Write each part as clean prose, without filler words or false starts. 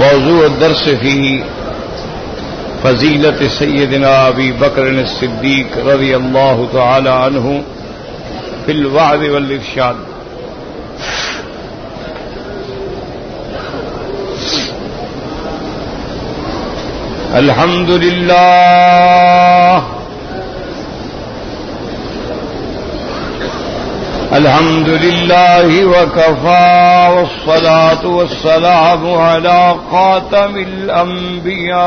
موضوع الدرس فيه فضيلة سيدنا أبي بكر الصديق رضي الله تعالى عنه في الوعظ والإرشاد. الحمد لله الحمد لله وكفى والصلاة والسلام على خاتم الأنبياء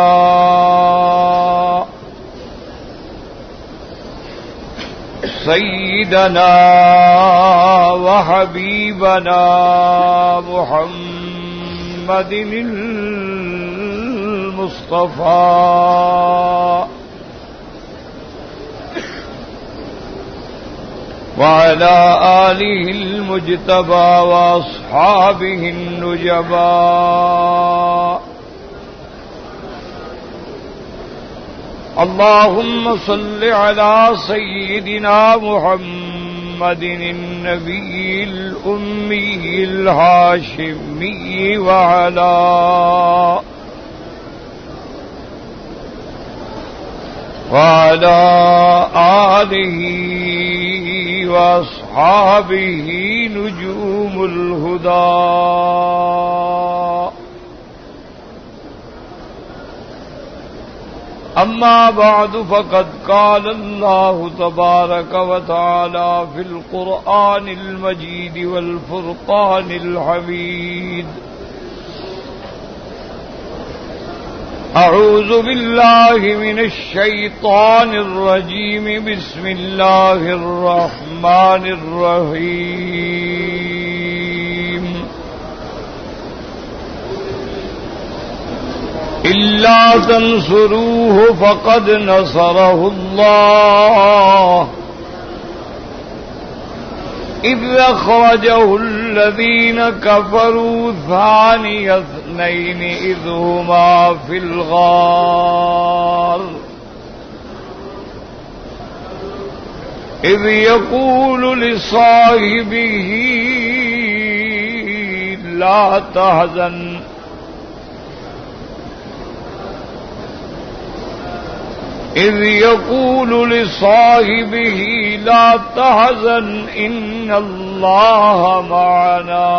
سيدنا وحبيبنا محمد المصطفى وعلى آله المجتبى وأصحابه النجبى. اللهم صل على سيدنا محمد النبي الأمي الهاشمي وعلى آله وأصحابه نجوم الهدى. أما بعد فقد قال الله تبارك وتعالى في القرآن المجيد والفرقان الحميد: أعوذ بالله من الشيطان الرجيم. بسم الله الرحمن الرحيم. إلا تنصروه فقد نصره الله إذ أخرجه الذين كفروا ثاني اثنين إذ هما في الغار إذ يقول لصاحبه لا تحزن إن الله معنا.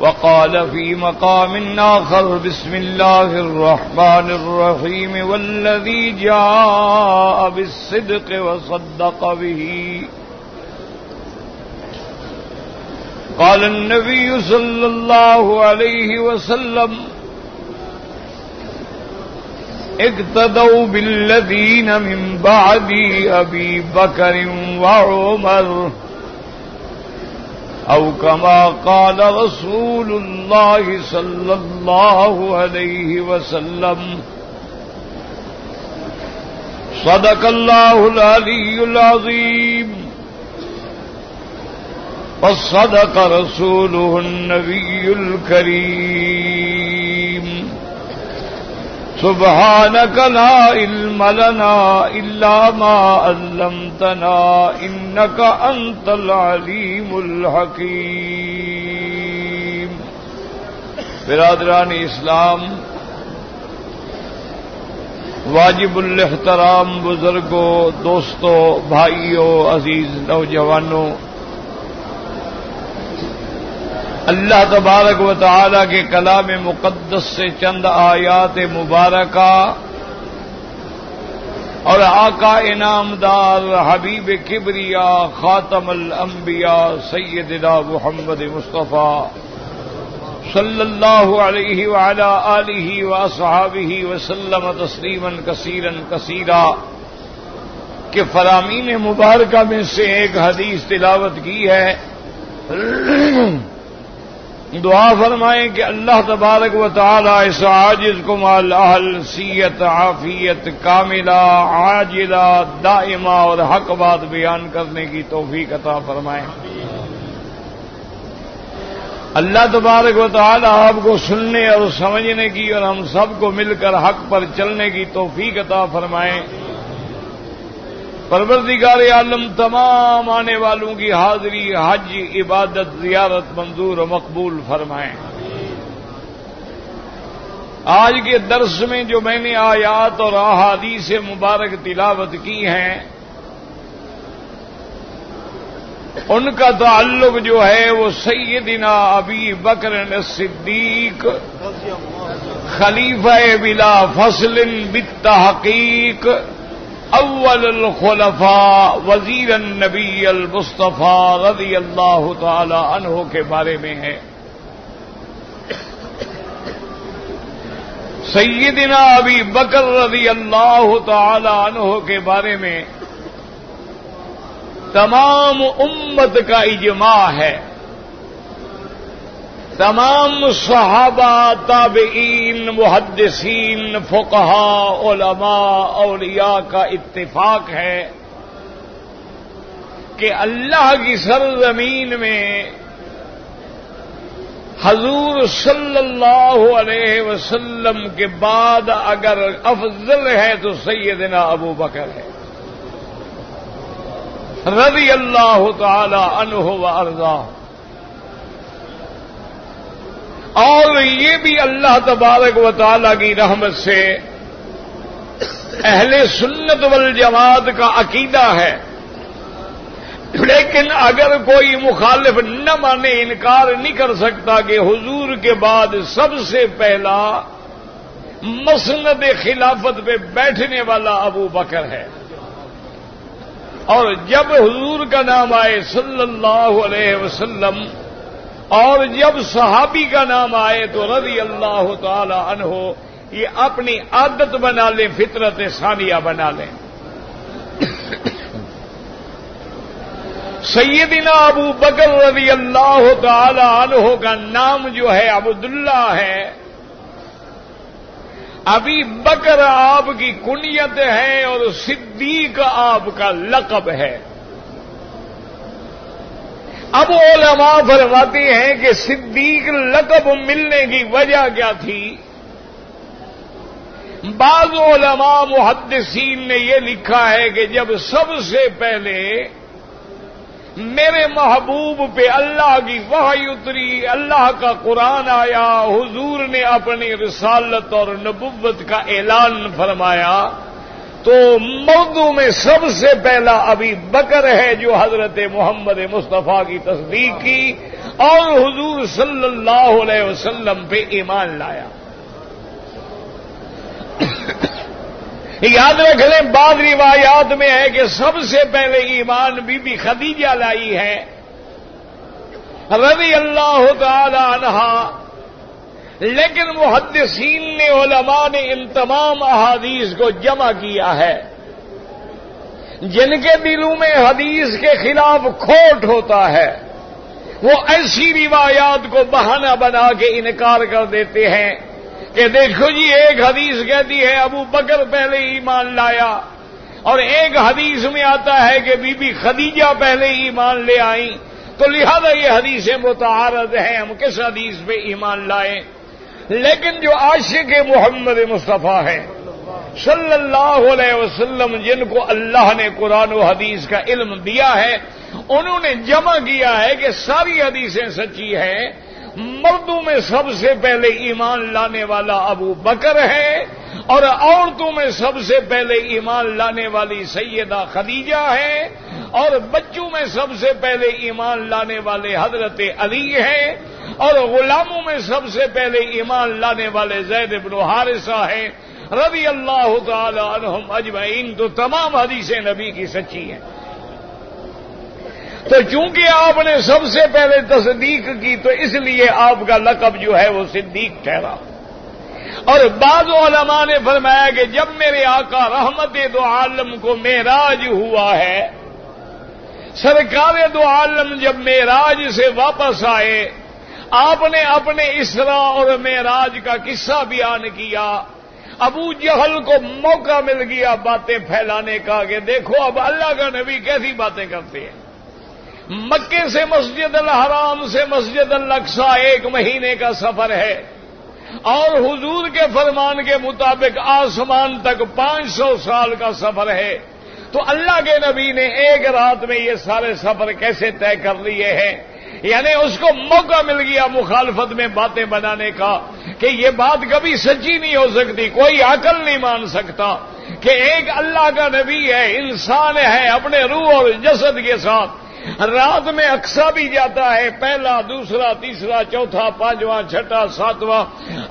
وقال في مقام آخر: بسم الله الرحمن الرحيم والذي جاء بالصدق وصدق به. قال النبي صلى الله عليه وسلم: اقتدوا بالذين من بعد أبي بكر وعمر، أو كما قال رسول الله صلى الله عليه وسلم. صدق الله العلي العظيم وصدق رسوله النبي الكريم. سبحانك لا علم لنا إلا ما علمتنا إنك أنت العليم الحكيم. برادران اسلام، واجب الاحترام بزرگوں، دوستوں، بھائیوں، عزیز نوجوانوں، اللہ تبارک و تعالی کے کلام مقدس سے چند آیات مبارکہ اور آقا انعامدار حبیب کبریا خاتم الانبیاء سیدنا محمد مصطفیٰ صلی اللہ علیہ وعلی آلہ واصحابہ وسلم تسلیما کثیرا کثیرا کہ فرامین مبارکہ میں سے ایک حدیث تلاوت کی ہے. دعا فرمائیں کہ اللہ تبارک و تعالی اس عاجز کو مال اہل سیت عافیت کاملہ عاجلہ دائمہ اور حق بات بیان کرنے کی توفیق عطا فرمائیں. اللہ تبارک و تعالی آپ کو سننے اور سمجھنے کی اور ہم سب کو مل کر حق پر چلنے کی توفیق عطا فرمائیں. پروردگار عالم تمام آنے والوں کی حاضری، حج، عبادت، زیارت منظور و مقبول فرمائیں۔ آج کے درس میں جو میں نے آیات اور احادیث مبارک تلاوت کی ہیں، ان کا تعلق جو ہے وہ سیدنا ابی بکر الصدیق خلیفہ بلا فصل بالتحقیق اول الخلفاء وزیر النبی المصطفیٰ رضی اللہ تعالی عنہ کے بارے میں ہے۔ سیدنا ابی بکر رضی اللہ تعالی عنہ کے بارے میں تمام امت کا اجماع ہے، تمام صحابہ، تابعین، محدثین، فقہاء، علماء، اولیاء کا اتفاق ہے کہ اللہ کی سرزمین میں حضور صلی اللہ علیہ وسلم کے بعد اگر افضل ہے تو سیدنا ابو بکر ہے رضی اللہ تعالی عنہ وارضاہ۔ اور یہ بھی اللہ تبارک و تعالی کی رحمت سے اہل سنت والجماعت کا عقیدہ ہے، لیکن اگر کوئی مخالف نہ مانے، انکار نہیں کر سکتا کہ حضور کے بعد سب سے پہلا مسند خلافت پہ بیٹھنے والا ابو بکر ہے، اور جب حضور کا نام آئے صلی اللہ علیہ وسلم اور جب صحابی کا نام آئے تو رضی اللہ تعالی عنہ یہ اپنی عادت بنا لیں، فطرت ثانیہ بنا لیں۔ سیدنا ابو بکر رضی اللہ تعالی عنہ کا نام جو ہے عبداللہ ہے، ابی بکر آپ کی کنیت ہے اور صدیق آپ کا لقب ہے۔ اب علماء فرماتے ہیں کہ صدیق لقب ملنے کی وجہ کیا تھی؟ بعض علماء محدثین نے یہ لکھا ہے کہ جب سب سے پہلے میرے محبوب پہ اللہ کی وحی اتری، اللہ کا قرآن آیا، حضور نے اپنی رسالت اور نبوت کا اعلان فرمایا، تو مردوں میں سب سے پہلا ابی بکر ہے جو حضرت محمد مصطفیٰ کی تصدیق کی اور حضور صلی اللہ علیہ وسلم پہ ایمان لایا۔ یاد رکھ لیں، بعض روایات میں ہے کہ سب سے پہلے ایمان بی بی خدیجہ لائی ہے رضی اللہ تعالی عنہا، لیکن محدثین نے، علماء نے ان تمام احادیث کو جمع کیا ہے۔ جن کے دلوں میں حدیث کے خلاف کھوٹ ہوتا ہے وہ ایسی روایات کو بہانہ بنا کے انکار کر دیتے ہیں کہ دیکھو جی، ایک حدیث کہتی ہے ابو بکر پہلے ایمان لایا، اور ایک حدیث میں آتا ہے کہ بی بی خدیجہ پہلے ایمان لے آئیں، تو لہذا یہ حدیثیں متعارض ہیں، ہم کس حدیث پہ ایمان لائیں؟ لیکن جو عاشق محمد مصطفیٰ ہیں صلی اللہ علیہ وسلم، جن کو اللہ نے قرآن و حدیث کا علم دیا ہے، انہوں نے جمع کیا ہے کہ ساری حدیثیں سچی ہیں، مردوں میں سب سے پہلے ایمان لانے والا ابو بکر ہے، اور عورتوں میں سب سے پہلے ایمان لانے والی سیدہ خدیجہ ہے، اور بچوں میں سب سے پہلے ایمان لانے والے حضرت علی ہیں، اور غلاموں میں سب سے پہلے ایمان لانے والے زید بن حارثہ ہیں رضی اللہ تعالی عنہم اجمعین۔ تو تمام حدیثیں نبی کی سچی ہیں۔ تو چونکہ آپ نے سب سے پہلے تصدیق کی تو اس لیے آپ کا لقب جو ہے وہ صدیق ٹھہرا۔ اور بعض علماء نے فرمایا کہ جب میرے آقا رحمت دو عالم کو معراج ہوا ہے، سرکار دو عالم جب معراج سے واپس آئے، آپ نے اپنے اسراء اور معراج کا قصہ بیان کیا۔ ابو جہل کو موقع مل گیا باتیں پھیلانے کا کہ دیکھو اب اللہ کا نبی کیسی باتیں کرتے ہیں، مکے سے مسجد الحرام سے مسجد الاقصی 1 مہینے کا سفر ہے، اور حضور کے فرمان کے مطابق آسمان تک 500 سال کا سفر ہے، تو اللہ کے نبی نے ایک رات میں یہ سارے سفر کیسے طے کر لیے ہیں؟ یعنی اس کو موقع مل گیا مخالفت میں باتیں بنانے کا کہ یہ بات کبھی سچی نہیں ہو سکتی، کوئی عقل نہیں مان سکتا کہ ایک اللہ کا نبی ہے، انسان ہے، اپنے روح اور جسد کے ساتھ رات میں اقصیٰ بھی جاتا ہے، پہلا، دوسرا، تیسرا، چوتھا، پانچواں، چھٹا، ساتواں،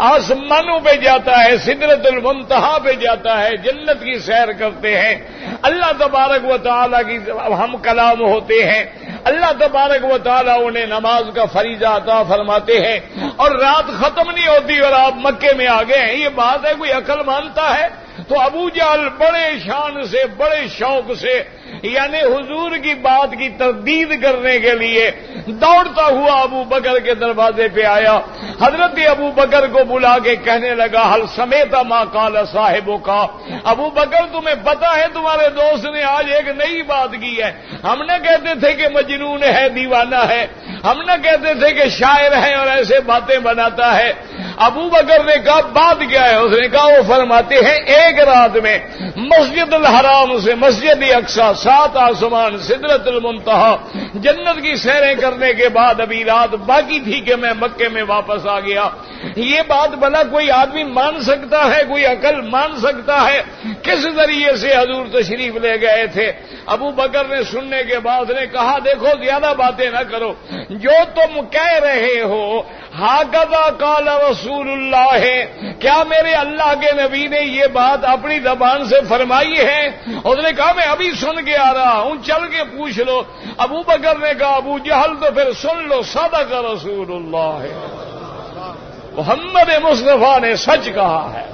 آسمانوں پہ جاتا ہے، سدرۃ المنتہا پہ جاتا ہے، جنت کی سیر کرتے ہیں، اللہ تبارک و تعالیٰ کی ہم کلام ہوتے ہیں، اللہ تبارک و تعالیٰ انہیں نماز کا فریضہ عطا فرماتے ہیں، اور رات ختم نہیں ہوتی اور آپ مکے میں آ گئے ہیں، یہ بات ہے کوئی عقل مانتا ہے؟ تو ابو جہل بڑے شان سے، بڑے شوق سے، یعنی حضور کی بات کی تردید کرنے کے لیے دوڑتا ہوا ابو بکر کے دروازے پہ آیا، حضرت ابو بکر کو بلا کے کہنے لگا حل سمیت ما قال صاحبوں کا، ابو بکر تمہیں پتا ہے تمہارے دوست نے آج ایک نئی بات کی ہے، ہم نہ کہتے تھے کہ مجنون ہے، دیوانہ ہے، ہم نہ کہتے تھے کہ شاعر ہے اور ایسے باتیں بناتا ہے۔ ابو بکر نے کہا بات کیا ہے؟ اس نے کہا وہ فرماتے ہیں ایک رات میں مسجد الحرام سے مسجد اقصیٰ، 7 آسمان، سدرۃ المنتہا، جنت کی سیریں کرنے کے بعد ابھی رات باقی تھی کہ میں مکے میں واپس آ گیا۔ یہ بات بھلا کوئی آدمی مان سکتا ہے؟ کوئی عقل مان سکتا ہے؟ کس ذریعے سے حضور تشریف لے گئے تھے؟ ابو بکر نے سننے کے بعد نے کہا دیکھو زیادہ باتیں نہ کرو، جو تم کہہ رہے ہو ہاکذا قال رسول اللہ ہے، کیا میرے اللہ کے نبی نے یہ بات اپنی زبان سے فرمائی ہے؟ اس نے کہا میں ابھی سن کے آ رہا ہوں، چل کے پوچھ لو۔ ابو بکر نے کہا ابو جہل تو پھر سن لو، صدق رسول اللہ ہے، محمد مصطفیٰ نے سچ کہا ہے۔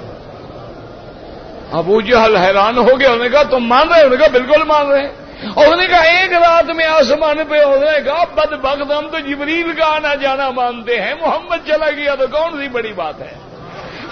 ابو جہل حیران ہو گیا، انہوں نے کہا تم مان رہے؟ انہوں نے کہا بالکل مان رہے ہیں۔ اس نے کہا ایک رات میں آسمان پہ، اس نے کہا بدبخت ہم تو جبریل کا آنا جانا مانتے ہیں، محمد چلا گیا تو کون سی بڑی بات ہے؟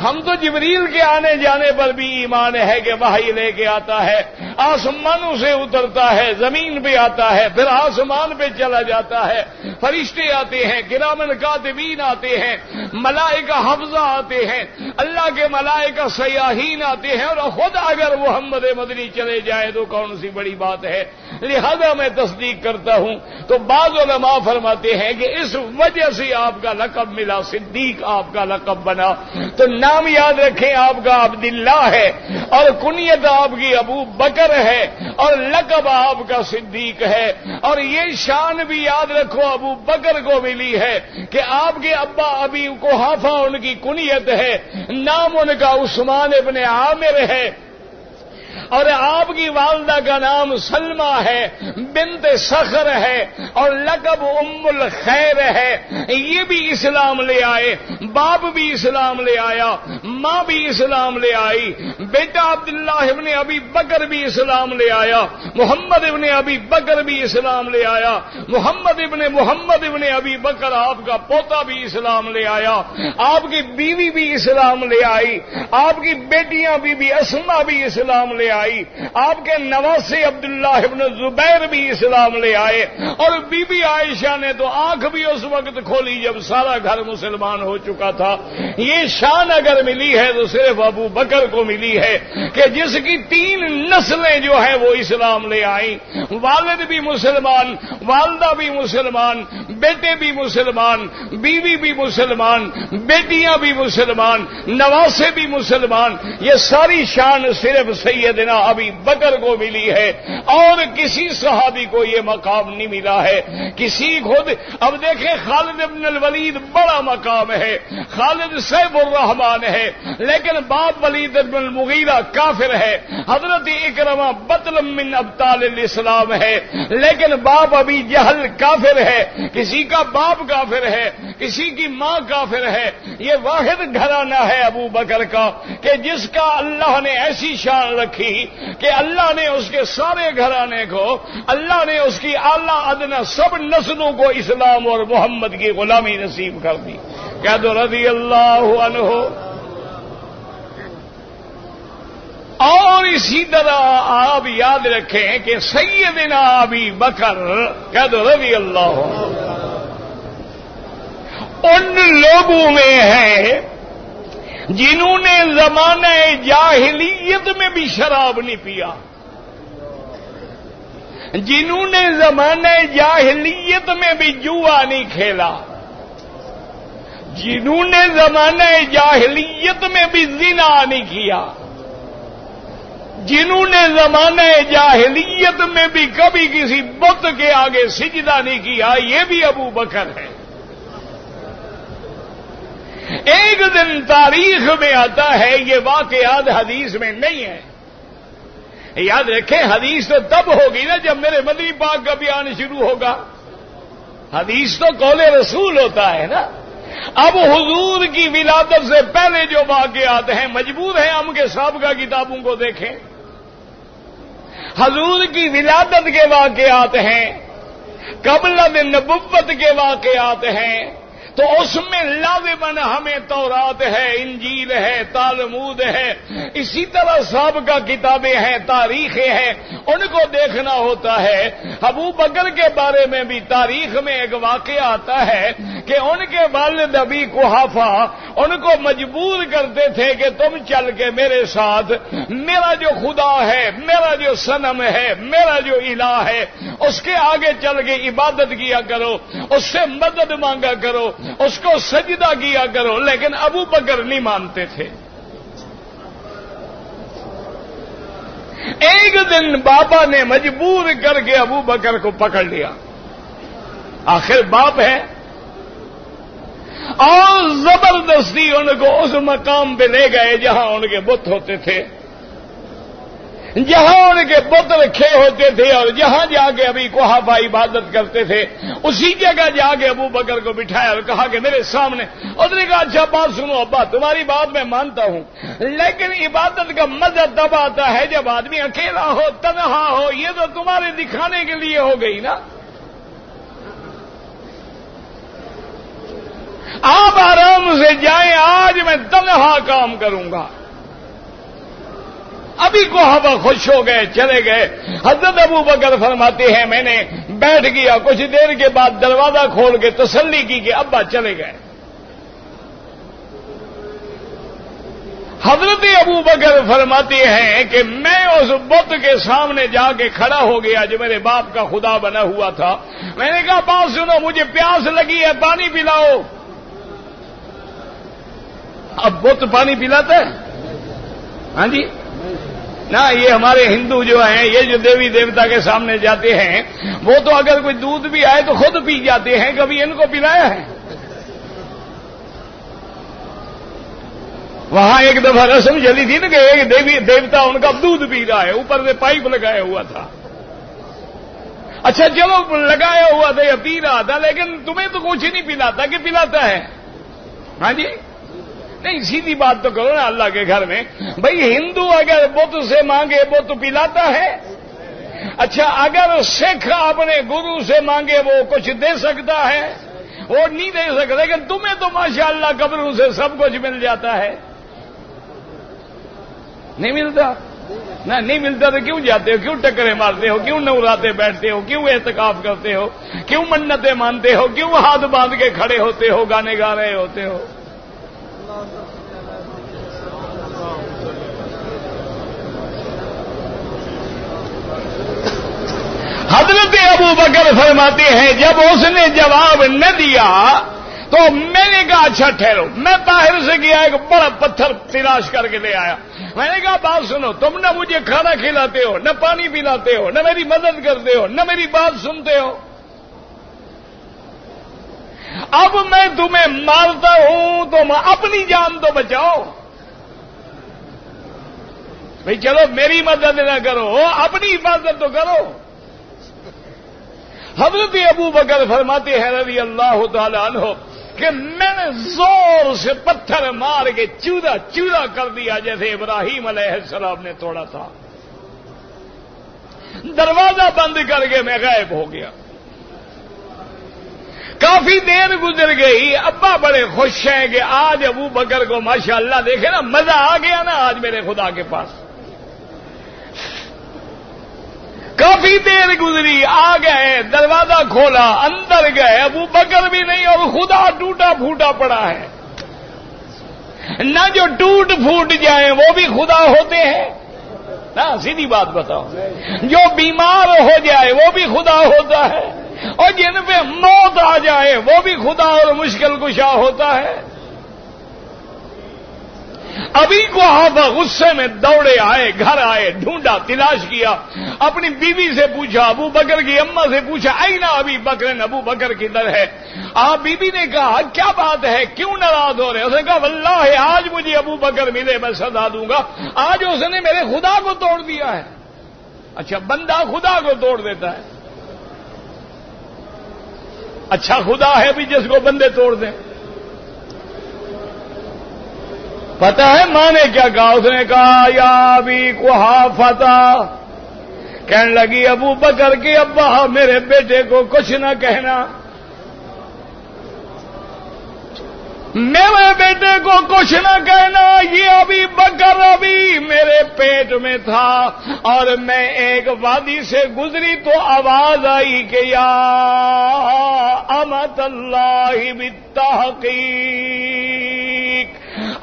ہم تو جبریل کے آنے جانے پر بھی ایمان ہے کہ وحی لے کے آتا ہے، آسمانوں سے اترتا ہے، زمین پہ آتا ہے، پھر آسمان پہ چلا جاتا ہے، فرشتے آتے ہیں، کرامن کاتبین آتے ہیں، ملائکہ حفظہ آتے ہیں، اللہ کے ملائکہ سیاحین آتے ہیں، اور خود اگر محمد مدنی چلے جائے تو کون سی بڑی بات ہے؟ لہذا میں تصدیق کرتا ہوں۔ تو بعض علماء فرماتے ہیں کہ اس وجہ سے آپ کا لقب ملا، صدیق آپ کا لقب بنا۔ تو نام یاد رکھیں آپ کا عبداللہ ہے، اور کنیت آپ کی ابو بکر ہے، اور لقب آپ کا صدیق ہے، اور یہ شان بھی یاد رکھو ابو بکر کو ملی ہے کہ آپ کے ابا ابی قحافہ ان کی کنیت ہے، نام ان کا عثمان ابن عامر ہے، اور آپ کی والدہ کا نام سلمہ ہے، بنت صخر ہے، اور لقب ام الخیر ہے۔ یہ بھی اسلام لے آئے، باپ بھی اسلام لے آیا، ماں بھی اسلام لے آئی، بیٹا عبداللہ ابن ابی بکر بھی اسلام لے آیا، محمد ابن ابی بکر بھی اسلام لے آیا، محمد ابن ابی بکر آپ کا پوتا بھی اسلام لے آیا، آپ کی بیوی بھی اسلام لے آئی، آپ کی بیٹیاں بھی اسما بھی اسلام لے آئی، آپ کے نواسے عبداللہ ابن زبیر بھی اسلام لے آئے، اور بی بی عائشہ نے تو آنکھ بھی اس وقت کھولی جب سارا گھر مسلمان ہو چکا تھا۔ یہ شان اگر ملی ہے تو صرف ابو بکر کو ملی ہے کہ جس کی 3 نسلیں جو ہیں وہ اسلام لے آئیں، والد بھی مسلمان، والدہ بھی مسلمان، بیٹے بھی مسلمان، بیوی بھی مسلمان، بیٹیاں بھی مسلمان، نواسے بھی مسلمان۔ یہ ساری شان صرف سیدنا ابی بکر کو ملی ہے، اور کسی صحابی کو یہ مقام نہیں ملا ہے۔ کسی خود اب دیکھیں خالد ابن الولید بڑا مقام ہے، خالد سیف الرحمان ہے، لیکن باپ ولید ابن المغیرہ کافر ہے، حضرت اکرمہ بطل من ابطال الاسلام ہے، لیکن باپ ابی جہل کافر ہے، کسی کا باپ کافر ہے، کسی کی ماں کافر ہے۔ یہ واحد گھرانہ ہے ابو بکر کا کہ جس کا اللہ نے ایسی شان رکھی کہ اللہ نے اس کے سارے گھرانے کو، اللہ نے اس کی اعلیٰ ادنا سب نسلوں کو اسلام اور محمد کی غلامی نصیب کر دی۔ کہہ دو رضی اللہ عنہ۔ اور اسی طرح آپ یاد رکھیں کہ سیدنا ابی بکر، کہہ دو رضی اللہ عنہ، ان لوگوں میں ہے جنہوں نے زمانہ جاہلیت میں بھی شراب نہیں پیا۔ جنہوں نے زمانہ جاہلیت میں بھی جوا نہیں کھیلا، جنہوں نے زمانہ جاہلیت میں بھی زنا نہیں کیا، جنہوں نے زمانہ جاہلیت میں بھی کبھی کسی بت کے آگے سجدہ نہیں کیا، یہ بھی ابو بکر ہے۔ ایک دن تاریخ میں آتا ہے، یہ واقعات حدیث میں نہیں ہے، یاد رکھیں حدیث تو تب ہوگی نا جب میرے مدنی پاک کا بیان شروع ہوگا، حدیث تو قول رسول ہوتا ہے نا۔ اب حضور کی ولادت سے پہلے جو واقعات ہیں مجبور ہیں ہم کے سابقہ کتابوں کو دیکھیں۔ حضور کی ولادت کے واقعات ہیں، قبل نبوت کے واقعات ہیں، تو اس میں لازماً ہمیں تورات ہے، انجیل ہے، تالمود ہے، اسی طرح سابقہ کتابیں ہیں، تاریخیں ہیں، ان کو دیکھنا ہوتا ہے۔ ابو بکر کے بارے میں بھی تاریخ میں ایک واقعہ آتا ہے کہ ان کے والد ابی قحافہ ان کو مجبور کرتے تھے کہ تم چل کے میرے ساتھ میرا جو خدا ہے، میرا جو صنم ہے، میرا جو الہ ہے، اس کے آگے چل کے عبادت کیا کرو، اس سے مدد مانگا کرو، اس کو سجدہ کیا کرو، لیکن ابو بکر نہیں مانتے تھے۔ ایک دن بابا نے مجبور کر کے ابو بکر کو پکڑ لیا، آخر باپ ہے، اور زبردستی ان کو اس مقام پہ لے گئے جہاں ان کے بت ہوتے تھے، جہاں ان کے بت رکھے ہوتے تھے، اور جہاں جا کے ابھی قحافہ عبادت کرتے تھے اسی جگہ جا کے ابو بکر کو بٹھایا اور کہا کہ میرے سامنے۔ اس نے کہا اچھا بات سنو ابا، تمہاری بات میں مانتا ہوں، لیکن عبادت کا مزہ تب آتا ہے جب آدمی اکیلا ہو، تنہا ہو، یہ تو تمہارے دکھانے کے لیے ہو گئی نا، آپ آرام سے جائیں، آج میں تنہا کام کروں گا۔ ابھی قحافہ خوش ہو گئے، چلے گئے۔ حضرت ابو بکر فرماتے ہیں میں نے بیٹھ گیا، کچھ دیر کے بعد دروازہ کھول کے تسلی کی کہ ابا چلے گئے۔ حضرت ابو بکر فرماتے ہیں کہ میں اس بت کے سامنے جا کے کھڑا ہو گیا جو میرے باپ کا خدا بنا ہوا تھا۔ میں نے کہا بات سنو، مجھے پیاس لگی ہے، پانی پلاؤ۔ اب بت پانی پلاتا ہے؟ ہاں جی نہ، یہ ہمارے ہندو جو ہیں، یہ جو دیوی دیوتا کے سامنے جاتے ہیں، وہ تو اگر کوئی دودھ بھی آئے تو خود پی جاتے ہیں، کبھی ان کو پلایا ہے؟ وہاں ایک دفعہ رسم چلی تھی نا کہ ایک دیوی دیوتا ان کا دودھ پی رہا ہے، اوپر سے پائپ لگایا ہوا تھا۔ اچھا چلو لگایا ہوا تھا یا پی رہا تھا، لیکن تمہیں تو کچھ نہیں پلاتا کہ پلاتا ہے؟ ہاں جی نہیں، سیدھی بات تو کرو نا اللہ کے گھر میں۔ بھئی ہندو اگر بت سے مانگے بت پلاتا ہے؟ اچھا اگر سکھ اپنے گرو سے مانگے وہ کچھ دے سکتا ہے؟ وہ نہیں دے سکتا، لیکن تمہیں تو ماشاءاللہ قبروں سے سب کچھ مل جاتا ہے۔ نہیں ملتا نہ، نہیں ملتا تو کیوں جاتے ہو، کیوں ٹکرے مارتے ہو، کیوں نوراتے بیٹھتے ہو، کیوں اعتکاف کرتے ہو، کیوں منتیں مانتے ہو، کیوں ہاتھ باندھ کے کھڑے ہوتے ہو، گانے گا رہے ہوتے ہو؟ حضرت ابو بکر فرماتے ہیں جب اس نے جواب نہ دیا تو میں نے کہا اچھا ٹھہرو، میں باہر سے گیا ایک بڑا پتھر تلاش کر کے لے آیا۔ میں نے کہا بات سنو، تم نہ مجھے کھانا کھلاتے ہو، نہ پانی پلاتے ہو، نہ میری مدد کرتے ہو، نہ میری بات سنتے ہو، اب میں تمہیں مارتا ہوں تم اپنی جان تو بچاؤ۔ بھئی چلو میری مدد نہ کرو، اپنی حفاظت تو کرو۔ حضرت ابو بکر فرماتے ہیں رضی اللہ تعالی عنہ کہ میں نے زور سے پتھر مار کے چورا چورا کر دیا جیسے ابراہیم علیہ السلام نے توڑا تھا۔ دروازہ بند کر کے میں غائب ہو گیا۔ کافی دیر گزر گئی، ابا بڑے خوش ہیں کہ آج ابو بکر کو ماشاءاللہ دیکھے نا مزہ آ گیا نا آج میرے خدا کے پاس۔ کافی دیر گزری، آ گئے، دروازہ کھولا، اندر گئے، ابو بکر بھی نہیں اور خدا ٹوٹا پھوٹا پڑا ہے۔ نہ جو ٹوٹ پھوٹ جائیں وہ بھی خدا ہوتے ہیں، نا؟ سیدھی بات بتاؤ، جو بیمار ہو جائے وہ بھی خدا ہوتا ہے، اور جن پہ موت آ جائے وہ بھی خدا اور مشکل کشا ہوتا ہے۔ ابھی کو آپ غصے میں دوڑے آئے، گھر آئے، ڈھونڈا، تلاش کیا، اپنی بیوی سے پوچھا، ابو بکر کی اما سے پوچھا، آئی نا ابھی بکر، ابو بکر کدھر ہے؟ آپ بیوی نے کہا کیا بات ہے، کیوں ناراض ہو رہے؟ اس نے کہا واللہ آج مجھے ابو بکر ملے میں سزا دوں گا، آج اس نے میرے خدا کو توڑ دیا ہے۔ اچھا، بندہ خدا کو توڑ دیتا ہے؟ اچھا خدا ہے بھی جس کو بندے توڑ دیں؟ پتہ ہے ماں نے کیا کہا؟ اس نے کہا یا ابی قحافہ، کہنے لگی ابو بکر کے ابا میرے بیٹے کو کچھ نہ کہنا، میرے بیٹے کو کچھ نہ کہنا، یہ ابھی بکر ابھی میرے پیٹ میں تھا، اور میں ایک وادی سے گزری تو آواز آئی کہ یا امت اللہ بالتحقیق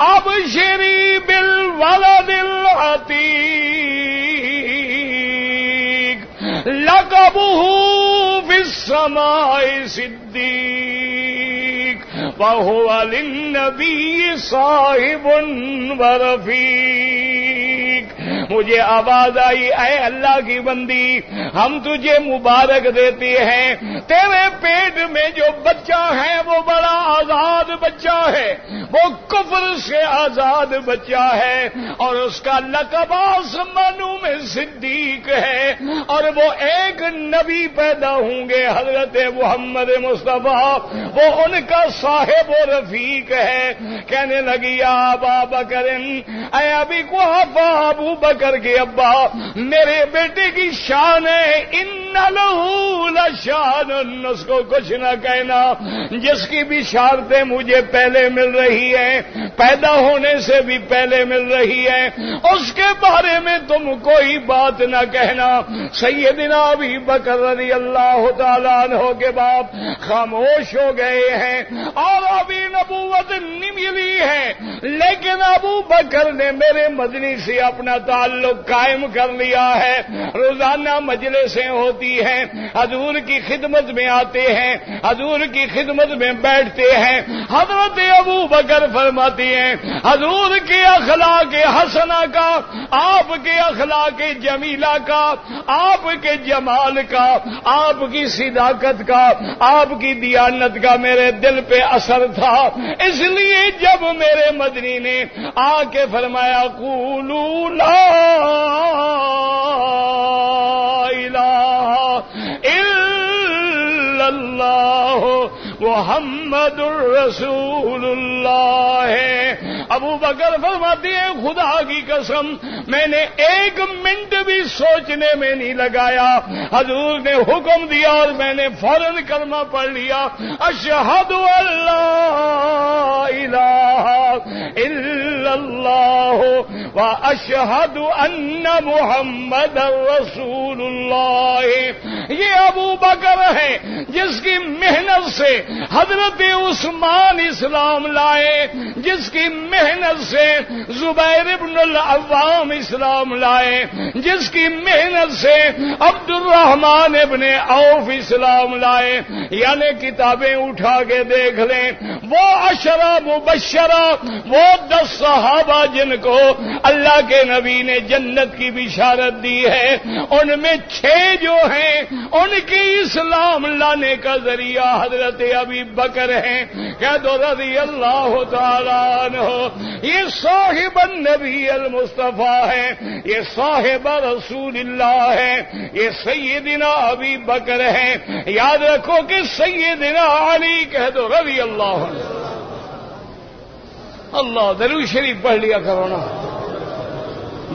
ابشری بالولد العتیق لقبہ فی السماء صدیق وہو للنبی صاحب ورفیق۔ مجھے آواز آئی اے اللہ کی بندی، ہم تجھے مبارک دیتے ہیں، تیرے پیٹ میں جو بچہ ہے وہ بڑا آزاد بچہ ہے، وہ کفر سے آزاد بچہ ہے، اور اس کا لقب آسمانوں میں صدیق ہے، اور وہ ایک نبی پیدا ہوں گے حضرت محمد مصطفیٰ، وہ ان کا صاحب و رفیق ہے۔ کہنے لگی یا ابا بکر، اے ابی قحافہ ابو بکر کے ابا، میرے بیٹے کی شان ہے ان لہو لشان، اس کو کچھ نہ کہنا، جس کی بھی بشارتیں مجھے پہلے مل رہی ہیں، پیدا ہونے سے بھی پہلے مل رہی ہے، اس کے بارے میں تم کوئی بات نہ کہنا۔ سیدنا ابی بکر رضی اللہ تعالیٰ عنہ کے باپ خاموش ہو گئے ہیں، اور ابھی نبوت نہیں ملی ہے، لیکن ابو بکر نے میرے مدنی سے اپنا تعلق قائم کر لیا ہے۔ روزانہ مجلسیں ہوتی ہیں، حضور کی خدمت میں آتے ہیں، حضور کی خدمت میں بیٹھتے ہیں۔ حضرت ابو بکر فرماتے ہیں حضور کے اخلاق حسنہ کا، آپ کے اخلاق جمیلہ کا، آپ کے جمال کا، آپ کی صداقت کا، آپ کی دیانت کا میرے دل پہ اثر تھا، اس لیے جب میرے مدنی نے آ کے فرمایا قولوا لا الہ الا اللہ محمد الرسول اللہ، ابو بکر فرماتے ہیں خدا کی قسم میں نے ایک منٹ بھی سوچنے میں نہیں لگایا، حضور نے حکم دیا اور میں نے فوراً کلمہ پڑھ لیا، اشہد ان لا الہ الا اللہ واشہد ان محمد رسول اللہ۔ یہ ابو بکر ہے جس کی محنت سے حضرت عثمان اسلام لائے، جس کی محنت سے زبیر ابن العوام اسلام لائے، جس کی محنت سے عبد الرحمن ابن عوف اسلام لائے۔ یعنی کتابیں اٹھا کے دیکھ لیں، وہ 10 مبشرہ، وہ 10 صحابہ جن کو اللہ کے نبی نے جنت کی بشارت دی ہے، ان میں 6 جو ہیں ان کی اسلام لانے کا ذریعہ حضرت ابی بکر ہیں۔ کہہ دو رضی اللہ تعالیٰ عنہ، یہ صاحب النبی المصطفیٰ ہے، یہ صاحب رسول اللہ ہے، یہ سیدنا ابی بکر ہیں۔ یاد رکھو کہ سیدنا علی، کہہ دو رضی اللہ عنہ۔ اللہ درود شریف پڑھ لیا کرو نا،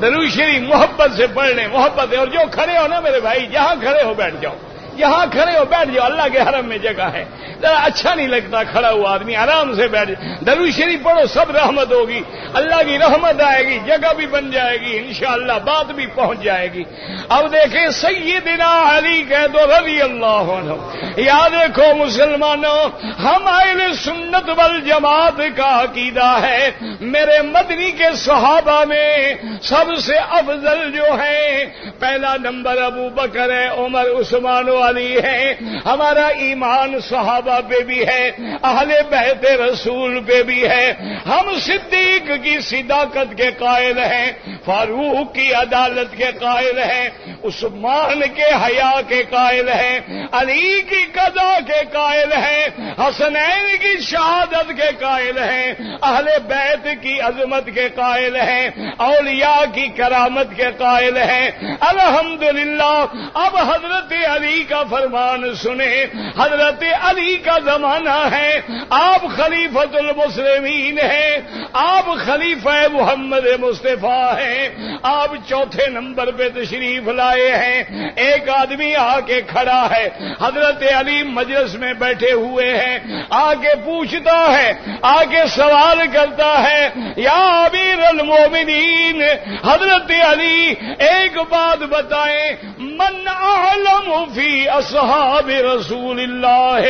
درود شریف محبت سے پڑھ لیں، محبت ہے۔ اور جو کھڑے ہو نا میرے بھائی، جہاں کھڑے ہو بیٹھ جاؤ، یہاں کھڑے ہو بیٹھ جاؤ، اللہ کے حرم میں جگہ ہے، ذرا اچھا نہیں لگتا کھڑا ہوا آدمی، آرام سے بیٹھ جاؤ، درود شریف پڑھو، سب رحمت ہوگی۔ اللہ کی رحمت آئے گی، جگہ بھی بن جائے گی، انشاءاللہ بات بھی پہنچ جائے گی۔ اب دیکھیں سیدنا علی کہہ دو رضی اللہ عنہ۔ یاد رکھو مسلمانوں، ہم اہل سنت والجماعت کا عقیدہ ہے میرے مدنی کے صحابہ میں سب سے افضل جو ہے پہلا نمبر ابو بکر ہے، عمر، عثمان و علی ہے۔ ہمارا ایمان صحابہ پہ بھی ہے، اہل بیت رسول پہ بھی ہے۔ ہم صدیق کی صداقت کے قائل ہیں، فاروق کی عدالت کے قائل ہیں، عثمان کے حیا کے قائل ہیں، علی کی قضا کے قائل ہیں، حسنین کی شہادت کے قائل ہیں، اہل بیت کی عظمت کے قائل ہیں، اولیاء کی کرامت کے قائل ہیں۔ الحمدللہ اب حضرت علی کا فرمان سنیں، حضرت علی کا زمانہ ہے، آپ خلیفۃ المسلمین ہیں، آپ خلیفہ محمد مصطفیٰ ہیں، آپ چوتھے نمبر پہ تشریف لائے ہیں۔ ایک آدمی آ کے کھڑا ہے، حضرت علی مجلس میں بیٹھے ہوئے ہیں، آ کے پوچھتا ہے، آ کے سوال کرتا ہے، یا امیر المومنین حضرت علی ایک بات بتائیں، من اعلم فی اصحاب رسول اللہ،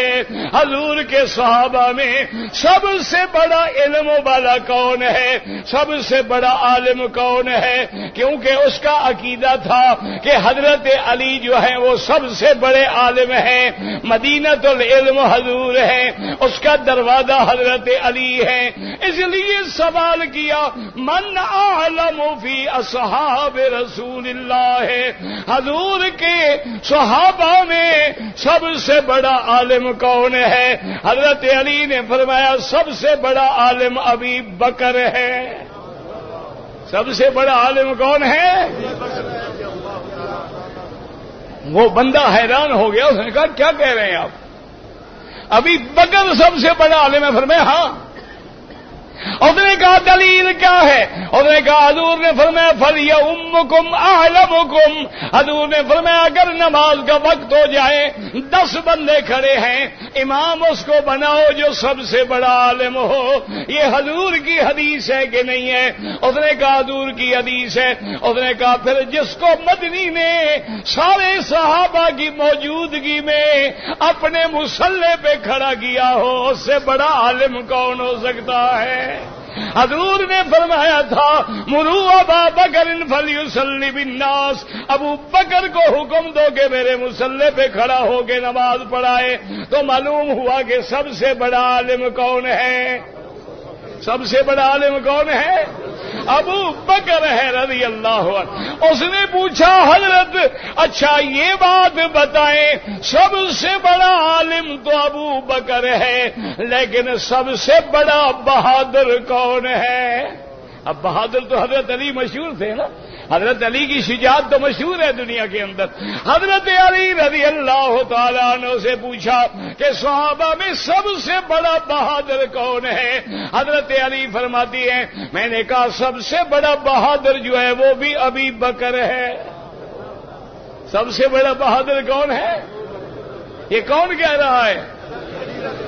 حضور کے صحابہ میں سب سے بڑا علم والا کون ہے، سب سے بڑا عالم کون ہے؟ کیونکہ اس کا عقیدہ تھا کہ حضرت علی جو ہے وہ سب سے بڑے عالم ہیں، مدینۃ العلم حضور ہے، اس کا دروازہ حضرت علی ہے۔ اس لیے سوال کیا، من اعلم فی اصحاب رسول اللہ، حضور کے صحابہ میں سب سے بڑا عالم کون ہے؟ حضرت علی نے فرمایا سب سے بڑا عالم ابی بکر ہے۔ سب سے بڑا عالم کون ہے؟ وہ بندہ حیران ہو گیا، اس نے کہا کیا کہہ رہے ہیں آپ؟ ابھی بکر سب سے بڑا عالم ہے؟ فرمایا ہاں۔ اس نے کہا دلیل کیا ہے؟ اس نے کہا حضور نے فرمایا فَلْيَؤُمُّكُمْ أَعْلَمُكُمْ، حضور نے فرمایا اگر نماز کا وقت ہو جائے 10 بندے کھڑے ہیں، امام اس کو بناؤ جو سب سے بڑا عالم ہو۔ یہ حضور کی حدیث ہے کہ نہیں ہے؟ اس نے کہا حضور کی حدیث ہے۔ اس نے کہا پھر جس کو مدنی نے سارے صحابہ کی موجودگی میں اپنے مصلی پہ کھڑا کیا ہو، اس سے بڑا عالم کون ہو سکتا ہے؟ حضور نے فرمایا تھا مروا ابا بکر فلیصلی بالناس، ابو بکر کو حکم دو کہ میرے مصلی پہ کھڑا ہو کے نماز پڑھائے۔ تو معلوم ہوا کہ سب سے بڑا عالم کون ہے؟ سب سے بڑا عالم کون ہے؟ ابو بکر ہے رضی اللہ عنہ۔ اس نے پوچھا حضرت اچھا یہ بات بتائیں، سب سے بڑا عالم تو ابو بکر ہے، لیکن سب سے بڑا بہادر کون ہے؟ اب بہادر تو حضرت علی مشہور تھے نا، حضرت علی کی شجاعت تو مشہور ہے دنیا کے اندر۔ حضرت علی رضی اللہ تعالیٰ عنہ سے پوچھا کہ صحابہ میں سب سے بڑا بہادر کون ہے؟ حضرت علی فرماتی ہیں میں نے کہا سب سے بڑا بہادر جو ہے وہ بھی ابی بکر ہے۔ سب سے بڑا بہادر کون ہے؟ یہ کون کہہ رہا ہے؟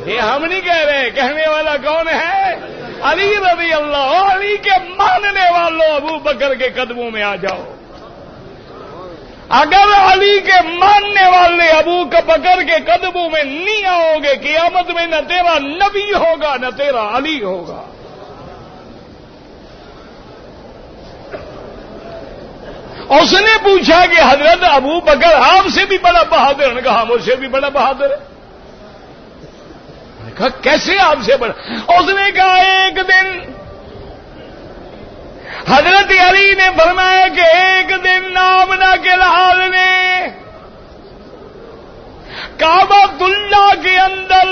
یہ ہم نہیں کہہ رہے، کہنے والا کون ہے؟ علی رضی اللہ۔ علی کے ماننے والوں ابو بکر کے قدموں میں آ جاؤ۔ اگر علی کے ماننے والے ابو بکر کے قدموں میں نہیں آؤ گے، قیامت میں نہ تیرا نبی ہوگا نہ تیرا علی ہوگا۔ اس نے پوچھا کہ حضرت ابو بکر آپ سے بھی بڑا بہادر؟ نے کہا مجھ سے بھی بڑا بہادر ہے۔ کہا کیسے آپ سے بڑا؟ اس نے کہا ایک دن حضرت علی نے فرمایا کہ ایک دن آمنہ کے لحاظ نے کعبۃ اللہ کے اندر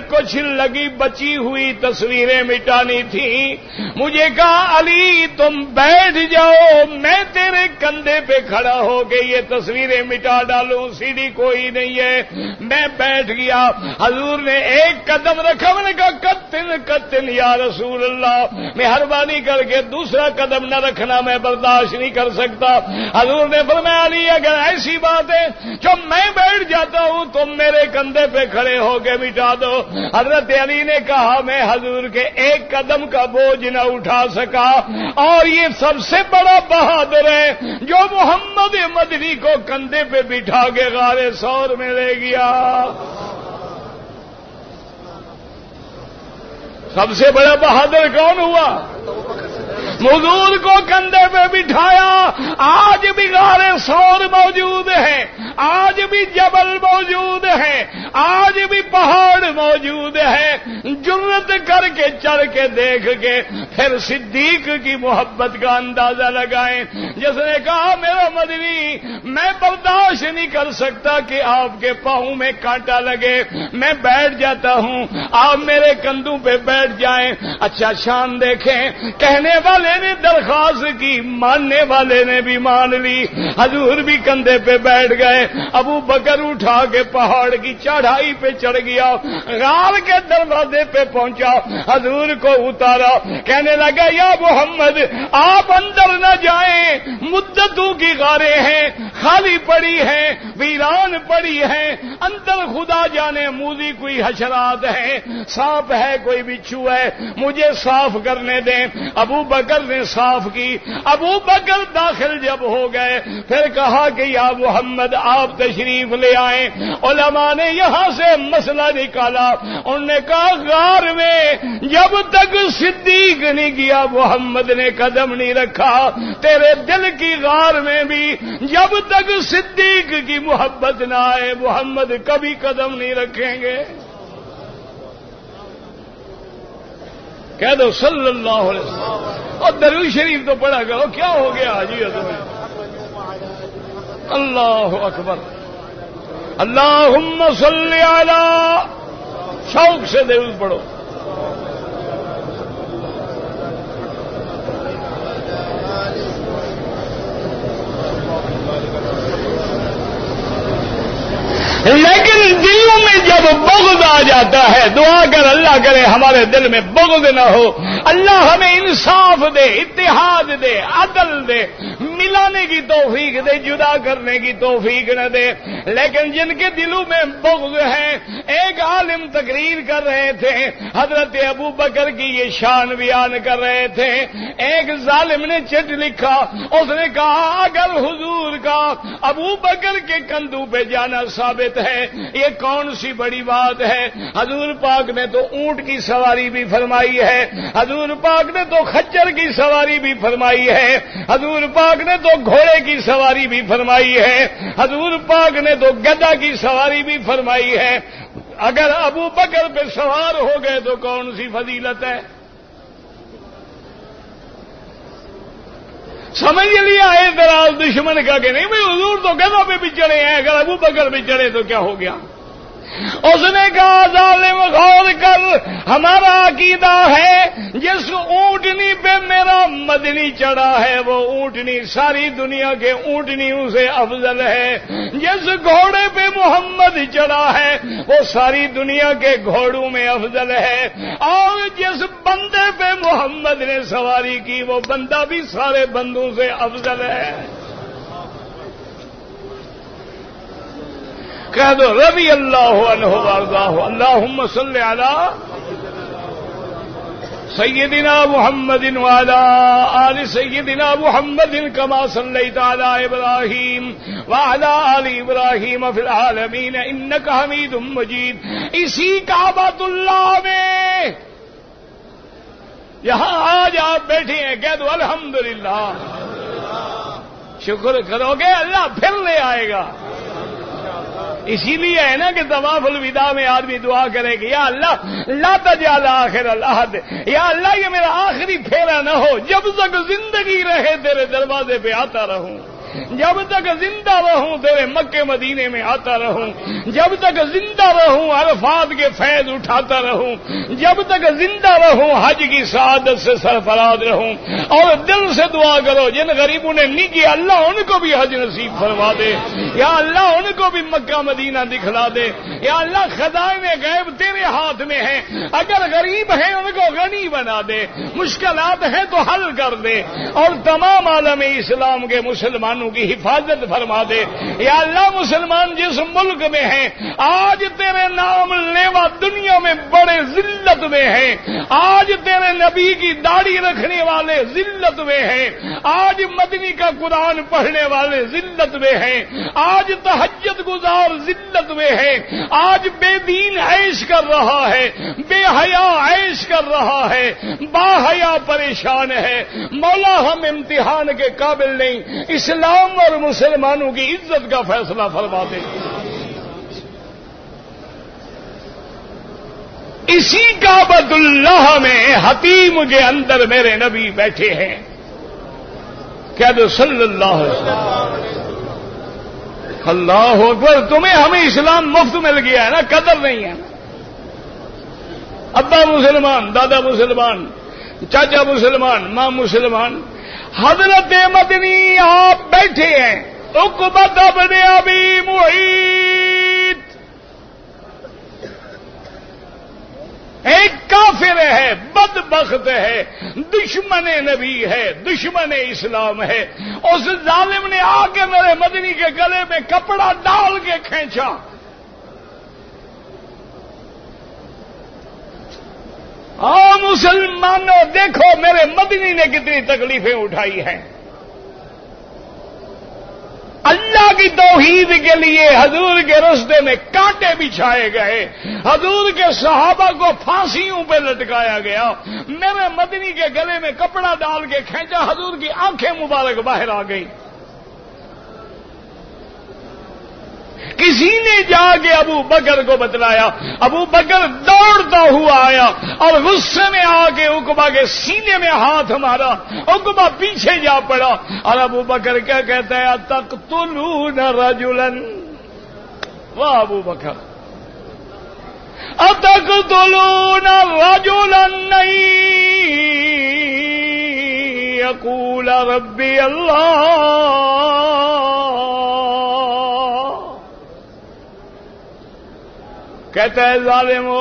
کچھ لگی بچی ہوئی تصویریں مٹانی تھی۔ مجھے کہا علی تم بیٹھ جاؤ، میں تیرے کندھے پہ کھڑا ہو کے یہ تصویریں مٹا ڈالوں، سیڑھی کوئی نہیں ہے۔ میں بیٹھ گیا، حضور نے ایک قدم رکھا، میں نے کہا قد قط یا رسول اللہ، مہربانی کر کے دوسرا قدم نہ رکھنا، میں برداشت نہیں کر سکتا۔ حضور نے فرمایا علی اگر ایسی بات ہے جو میں بیٹھ جاتا ہوں تم میرے کندھے پہ کھڑے ہو کے بٹھا دو۔ حضرت علی نے کہا میں حضور کے ایک قدم کا بوجھ نہ اٹھا سکا، اور یہ سب سے بڑا بہادر ہے جو محمد مدنی کو کندھے پہ بٹھا کے غار ثور میں لے گیا۔ سب سے بڑا بہادر کون ہوا؟ حضور کو کندھے پہ بٹھایا۔ آج بھی غار ثور موجود ہے، آج بھی جبل موجود ہے، آج بھی پہاڑ موجود ہے۔ جرت کر کے چڑھ کے دیکھ کے پھر صدیق کی محبت کا اندازہ لگائیں، جس نے کہا میرا مدنی میں برداشت نہیں کر سکتا کہ آپ کے پاؤں میں کانٹا لگے، میں بیٹھ جاتا ہوں، آپ میرے کندھوں پہ بیٹھ جائیں۔ اچھا شان دیکھیں، کہنے والے نے درخواست کی، ماننے والے نے بھی مان لی۔ حضور بھی کندھے پہ بیٹھ گئے۔ ابو بکر اٹھا کے پہاڑ کی چڑھائی پہ چڑھ گیا، غار کے دروازے پہ پہنچا، حضور کو اتارا، کہنے لگا یا محمد آپ اندر نہ جائیں، مدتوں کی غاریں ہیں، خالی پڑی ہیں، ویران پڑی ہیں، اندر خدا جانے موذی کوئی حشرات ہیں، سانپ ہے، کوئی بچھو ہے، مجھے صاف کرنے دیں۔ ابو بکر نے صاف کی۔ ابو بکر داخل جب ہو گئے پھر کہا کہ یا محمد آپ تشریف لے آئیں۔ علماء نے یہاں سے مسئلہ نکالا، انہوں نے کہا غار میں جب تک صدیق نہیں گیا محمد نے قدم نہیں رکھا، تیرے دل کی غار میں بھی جب تک صدیق کی محبت نہ آئے محمد کبھی قدم نہیں رکھیں گے۔ کہہ دو صلی اللہ علیہ وسلم، اور درود شریف تو پڑھا کرو، کیا ہو گیا حاجی تمہیں؟ اللہ اکبر، اللہم صلی علی، شوق سے درود پڑھو۔ لیکن دلوں میں جب بغض آ جاتا ہے، دعا کر اللہ کرے ہمارے دل میں بغض نہ ہو، اللہ ہمیں انصاف دے، اتحاد دے، عدل دے، ملانے کی توفیق دے، جدا کرنے کی توفیق نہ دے۔ لیکن جن کے دلوں میں بغض ہے، ایک عالم تقریر کر رہے تھے، حضرت ابو بکر کی یہ شان بیان کر رہے تھے، ایک ظالم نے چٹ لکھا، اس نے کہا اگر حضور کا ابو بکر کے کندھوں پہ جانا ثابت ہے یہ کون سی بڑی بات ہے؟ حضور پاک نے تو اونٹ کی سواری بھی فرمائی ہے، حضور پاک نے تو خچر کی سواری بھی فرمائی ہے، حضور پاک نے تو گھوڑے کی سواری بھی فرمائی ہے، حضور پاک نے تو گدھا کی سواری بھی فرمائی ہے۔ اگر ابو بکر پہ سوار ہو گئے تو کون سی فضیلت ہے؟ سمجھ لیا ہے دراز دشمن کا کہ نہیں بھائی حضور تو گدھوں پہ بھی چڑھے ہیں، اگر ابو بکر بھی چڑھے تو کیا ہو گیا؟ اس نے کہا ظالم غور کر، ہمارا عقیدہ ہے جس اونٹنی پہ میرا مدنی چڑھا ہے وہ اونٹنی ساری دنیا کے اونٹنیوں سے افضل ہے، جس گھوڑے پہ محمد چڑھا ہے وہ ساری دنیا کے گھوڑوں میں افضل ہے، اور جس بندے پہ محمد نے سواری کی وہ بندہ بھی سارے بندوں سے افضل ہے۔ کہہ دو رضی اللہ عنہ وارضاہ، اللہم صلی علی سیدنا محمد وعلی آل سیدنا محمد کما صلیت علی ابراہیم وعلی آل ابراہیم فی العالمین انک حمید مجید۔ اسی کعبۃ اللہ میں یہاں آج آپ بیٹھے ہیں، کہہ دو الحمدللہ، شکر کرو گے اللہ پھر لے آئے گا۔ اسی لیے ہے نا کہ طواف الوداع میں آدمی دعا کرے کہ یا اللہ لا تجعل آخر العہد، یا اللہ یہ میرا آخری پھیرا نہ ہو، جب تک زندگی رہے تیرے دروازے پہ آتا رہوں۔ جب تک زندہ رہوں تیرے مکے مدینے میں آتا رہوں، جب تک زندہ رہوں عرفات کے فیض اٹھاتا رہوں، جب تک زندہ رہوں حج کی سعادت سے سرفراز رہوں۔ اور دل سے دعا کرو جن غریبوں نے نہیں کیا اللہ ان کو بھی حج نصیب فرما دے، یا اللہ ان کو بھی مکہ مدینہ دکھلا دے، یا اللہ خزائن غیب تیرے ہاتھ میں ہیں، اگر غریب ہیں ان کو غنی بنا دے، مشکلات ہیں تو حل کر دے، اور تمام عالم اسلام کے مسلمانوں کی حفاظت فرما دے۔ یا اللہ مسلمان جس ملک میں ہیں آج تیرے نام لیوا دنیا میں بڑے ذلت میں ہیں، آج تیرے نبی کی داڑھی رکھنے والے ذلت میں ہیں، آج مدنی کا قرآن پڑھنے والے ذلت میں ہیں، آج تہجد گزار ذلت میں ہے، آج بے دین عیش کر رہا ہے، بے حیا عیش کر رہا ہے، با حیا پریشان ہے۔ مولا ہم امتحان کے قابل نہیں، اسلام اور مسلمانوں کی عزت کا فیصلہ فرما دے۔ اسی کعبۃ اللہ میں حتیم کے اندر میرے نبی بیٹھے ہیں، کہہ دو صلی اللہ علیہ وسلم۔ اللہ اکبر، تمہیں ہمیں اسلام مفت مل گیا ہے نا، قدر نہیں ہے۔ ابا مسلمان، دادا مسلمان، چاچا مسلمان، ماں مسلمان، حضرت مدنی آپ بیٹھے ہیں، عقبۃ بن ابی معیط ایک کافر ہے، بدبخت ہے، دشمن نبی ہے، دشمن اسلام ہے، اس ظالم نے آ کے میرے مدنی کے گلے میں کپڑا ڈال کے کھینچا۔ ہاں مسلمانوں دیکھو میرے مدنی نے کتنی تکلیفیں اٹھائی ہیں، اللہ کی توحید کے لیے حضور کے راستے میں کانٹے بچھائے گئے، حضور کے صحابہ کو پھانسیوں پہ لٹکایا گیا، میرے مدنی کے گلے میں کپڑا ڈال کے کھینچا، حضور کی آنکھیں مبارک باہر آ گئی۔ کسی نے جا کے ابو بکر کو بتلایا، ابو بکر دوڑتا ہوا آیا اور غصے میں آ کے عقبہ کے سینے میں ہاتھ مارا، عقبہ پیچھے جا پڑا، اور ابو بکر کیا کہتا ہے اتقتلون رجلا، واہ ابو بکر، اتقتلون رجلا یقول ربی اللہ، کہتا ہے ظالمو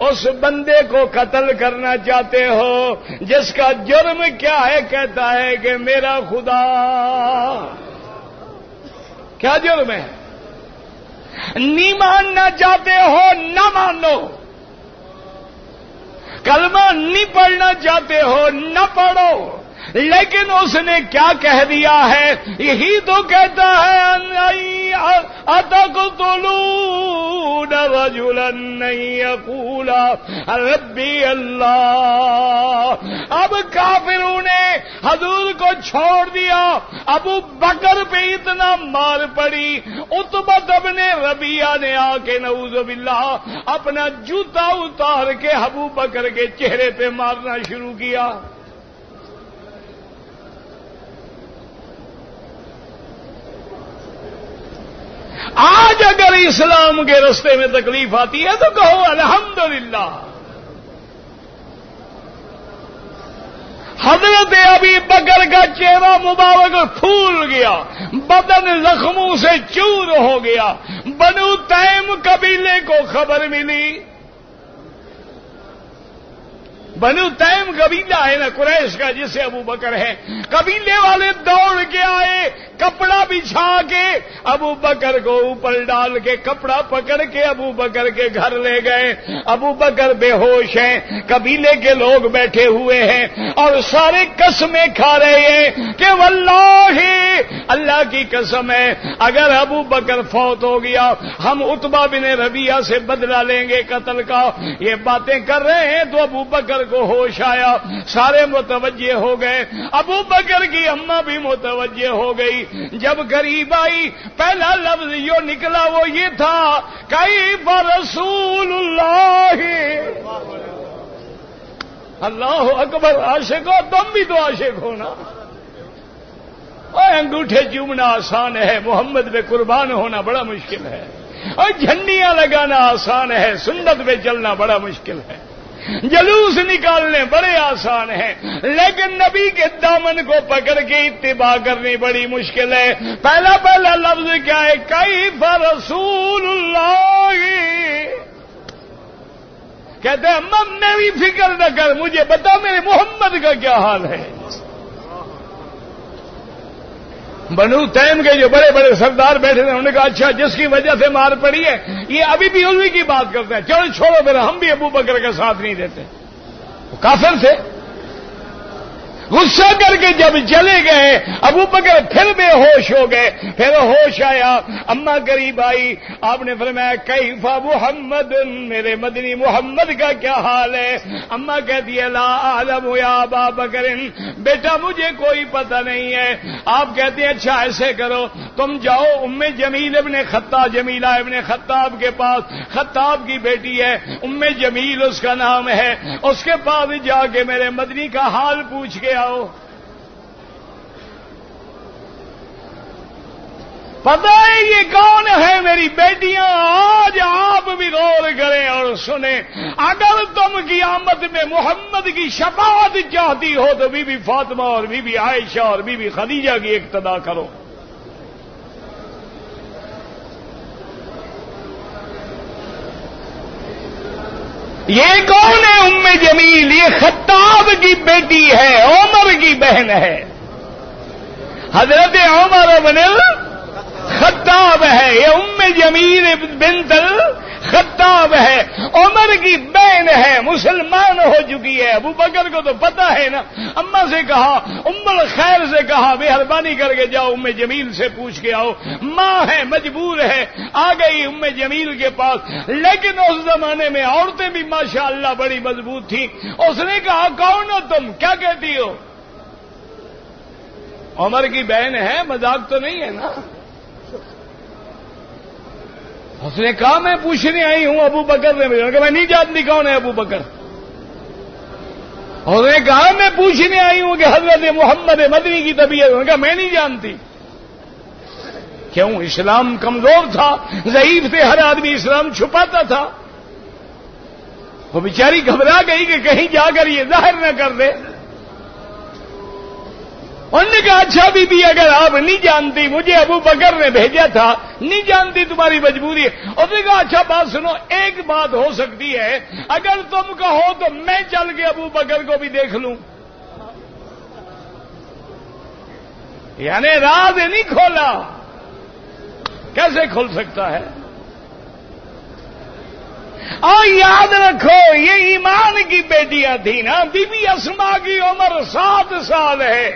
اس بندے کو قتل کرنا چاہتے ہو جس کا جرم کیا ہے؟ کہتا ہے کہ میرا خدا، کیا جرم ہے؟ نہیں ماننا چاہتے ہو نہ مانو، کلمہ نہیں پڑھنا چاہتے ہو نہ پڑھو، لیکن اس نے کیا کہہ دیا ہے؟ یہی تو کہتا ہے اتقتلون رجلا یقول ربی اللہ۔ اب کافروں نے حضور کو چھوڑ دیا، ابو بکر پہ اتنا مار پڑی، عتبہ بن ربیعہ نے آ کے نعوذ باللہ اپنا جوتا اتار کے ابو بکر کے چہرے پہ مارنا شروع کیا۔ آج اگر اسلام کے راستے میں تکلیف آتی ہے تو کہو الحمدللہ۔ حضرت ابی بکر کا چہرہ مبارک پھول گیا، بدن زخموں سے چور ہو گیا۔ بنو تیم قبیلے کو خبر ملی، بنو تیم قبیلہ ہے نا قریش کا جسے ابو بکر ہے، قبیلے والے دوڑ کے آئے، کپڑا بچھا کے ابو بکر کو اوپر ڈال کے کپڑا پکڑ کے ابو بکر کے گھر لے گئے۔ ابو بکر بے ہوش ہیں، قبیلے کے لوگ بیٹھے ہوئے ہیں اور سارے قسمیں کھا رہے ہیں کہ واللہ اللہ کی قسم ہے اگر ابو بکر فوت ہو گیا ہم عتبہ بن ربیعہ سے بدلہ لیں گے قتل کا۔ یہ باتیں کر رہے ہیں تو ابو بکر کو ہوش آیا، سارے متوجہ ہو گئے، ابو بکر کی اماں بھی متوجہ ہو گئی۔ جب قریب آئی پہلا لفظ جو نکلا وہ یہ تھا کیف رسول اللہ، اللہ اکبر۔ عاشق ہو تم بھی تو عاشق ہو نا، اور انگوٹھے چومنا آسان ہے، محمد پہ قربان ہونا بڑا مشکل ہے، اور جھنڈیاں لگانا آسان ہے، سنت پہ چلنا بڑا مشکل ہے، جلوس نکالنے بڑے آسان ہیں، لیکن نبی کے دامن کو پکڑ کے اتباع کرنی بڑی مشکل ہے۔ پہلا لفظ کیا ہے؟ کیف رسول اللہ۔ کہتے ہیں اماں میری فکر نہ کر، مجھے بتا میرے محمد کا کیا حال ہے۔ بنو تیم کے جو بڑے بڑے سردار بیٹھے تھے انہوں نے کہا اچھا جس کی وجہ سے مار پڑی ہے یہ ابھی بھی علوی کی بات کرتے ہیں، چلو چھوڑو پھر ہم بھی ابو بکر کا ساتھ نہیں دیتے۔ وہ کافر تھے، غصہ کر کے جب چلے گئے ابو بکر پھر بے ہوش ہو گئے، پھر ہوش آیا، اماں قریب آئی، آپ نے فرمایا کیف محمد، میرے مدنی محمد کا کیا حال ہے؟ اماں کہتی ہے لا اعلم یا ابا بکر، بیٹا مجھے کوئی پتہ نہیں ہے۔ آپ کہتے ہیں اچھا ایسے کرو تم جاؤ ام جمیل ابن خطاب، جمیلہ ابن خطاب کے پاس، خطاب کی بیٹی ہے ام جمیل اس کا نام ہے، اس کے پاس جا کے میرے مدنی کا حال پوچھ کے آؤ۔ پتہ ہے یہ کون ہے میری بیٹیاں؟ آج آپ بھی غور کریں اور سنیں، اگر تم قیامت میں محمد کی شفاعت چاہتی ہو تو بی بی فاطمہ اور بی بی عائشہ اور بی بی خدیجہ کی اقتدا کرو۔ یہ کون ہے ام جمیل؟ یہ خطاب کی بیٹی ہے، عمر کی بہن ہے، حضرت عمر بن خطاب ہے، یہ ام جمیل بنت خطاب ہے، عمر کی بہن ہے، مسلمان ہو چکی ہے۔ ابو بکر کو تو پتہ ہے نا، اماں سے کہا، ام الخیر سے کہا مہربانی کر کے جاؤ ام جمیل سے پوچھ کے آؤ، ماں ہے مجبور ہے، آ گئی ام جمیل کے پاس۔ لیکن اس زمانے میں عورتیں بھی ماشاءاللہ بڑی مضبوط تھیں، اس نے کہا کون ہو تم، کیا کہتی ہو؟ عمر کی بہن ہے، مذاق تو نہیں ہے نا؟ اس نے کہا میں پوچھنے آئی ہوں ابو بکر نے مجھے کہا میں نہیں جانتی کون ہے ابو بکر۔ اس نے کہا میں پوچھنے آئی ہوں کہ حضرت محمد مدنی کی طبیعت، انہوں نے کہا میں نہیں جانتی۔ کیوں؟ اسلام کمزور تھا، ضعیف تھے، ہر آدمی اسلام چھپاتا تھا۔ وہ بیچاری گھبرا گئی کہ کہیں جا کر یہ ظاہر نہ کر دے۔ انہوں نے کہا اچھا بی بی اگر آپ نہیں جانتی، مجھے ابو بکر نے بھیجا تھا، نہیں جانتی تمہاری مجبوری ہے۔ انہوں نے کہا اچھا بات سنو، ایک بات ہو سکتی ہے، اگر تم کہو تو میں چل کے ابو بکر کو بھی دیکھ لوں۔ یعنی راز نہیں کھولا، کیسے کھل سکتا ہے؟ اور یاد رکھو یہ ایمان کی بیٹیاں تھیں نا، بی بی اسماء کی عمر 7 سال ہے،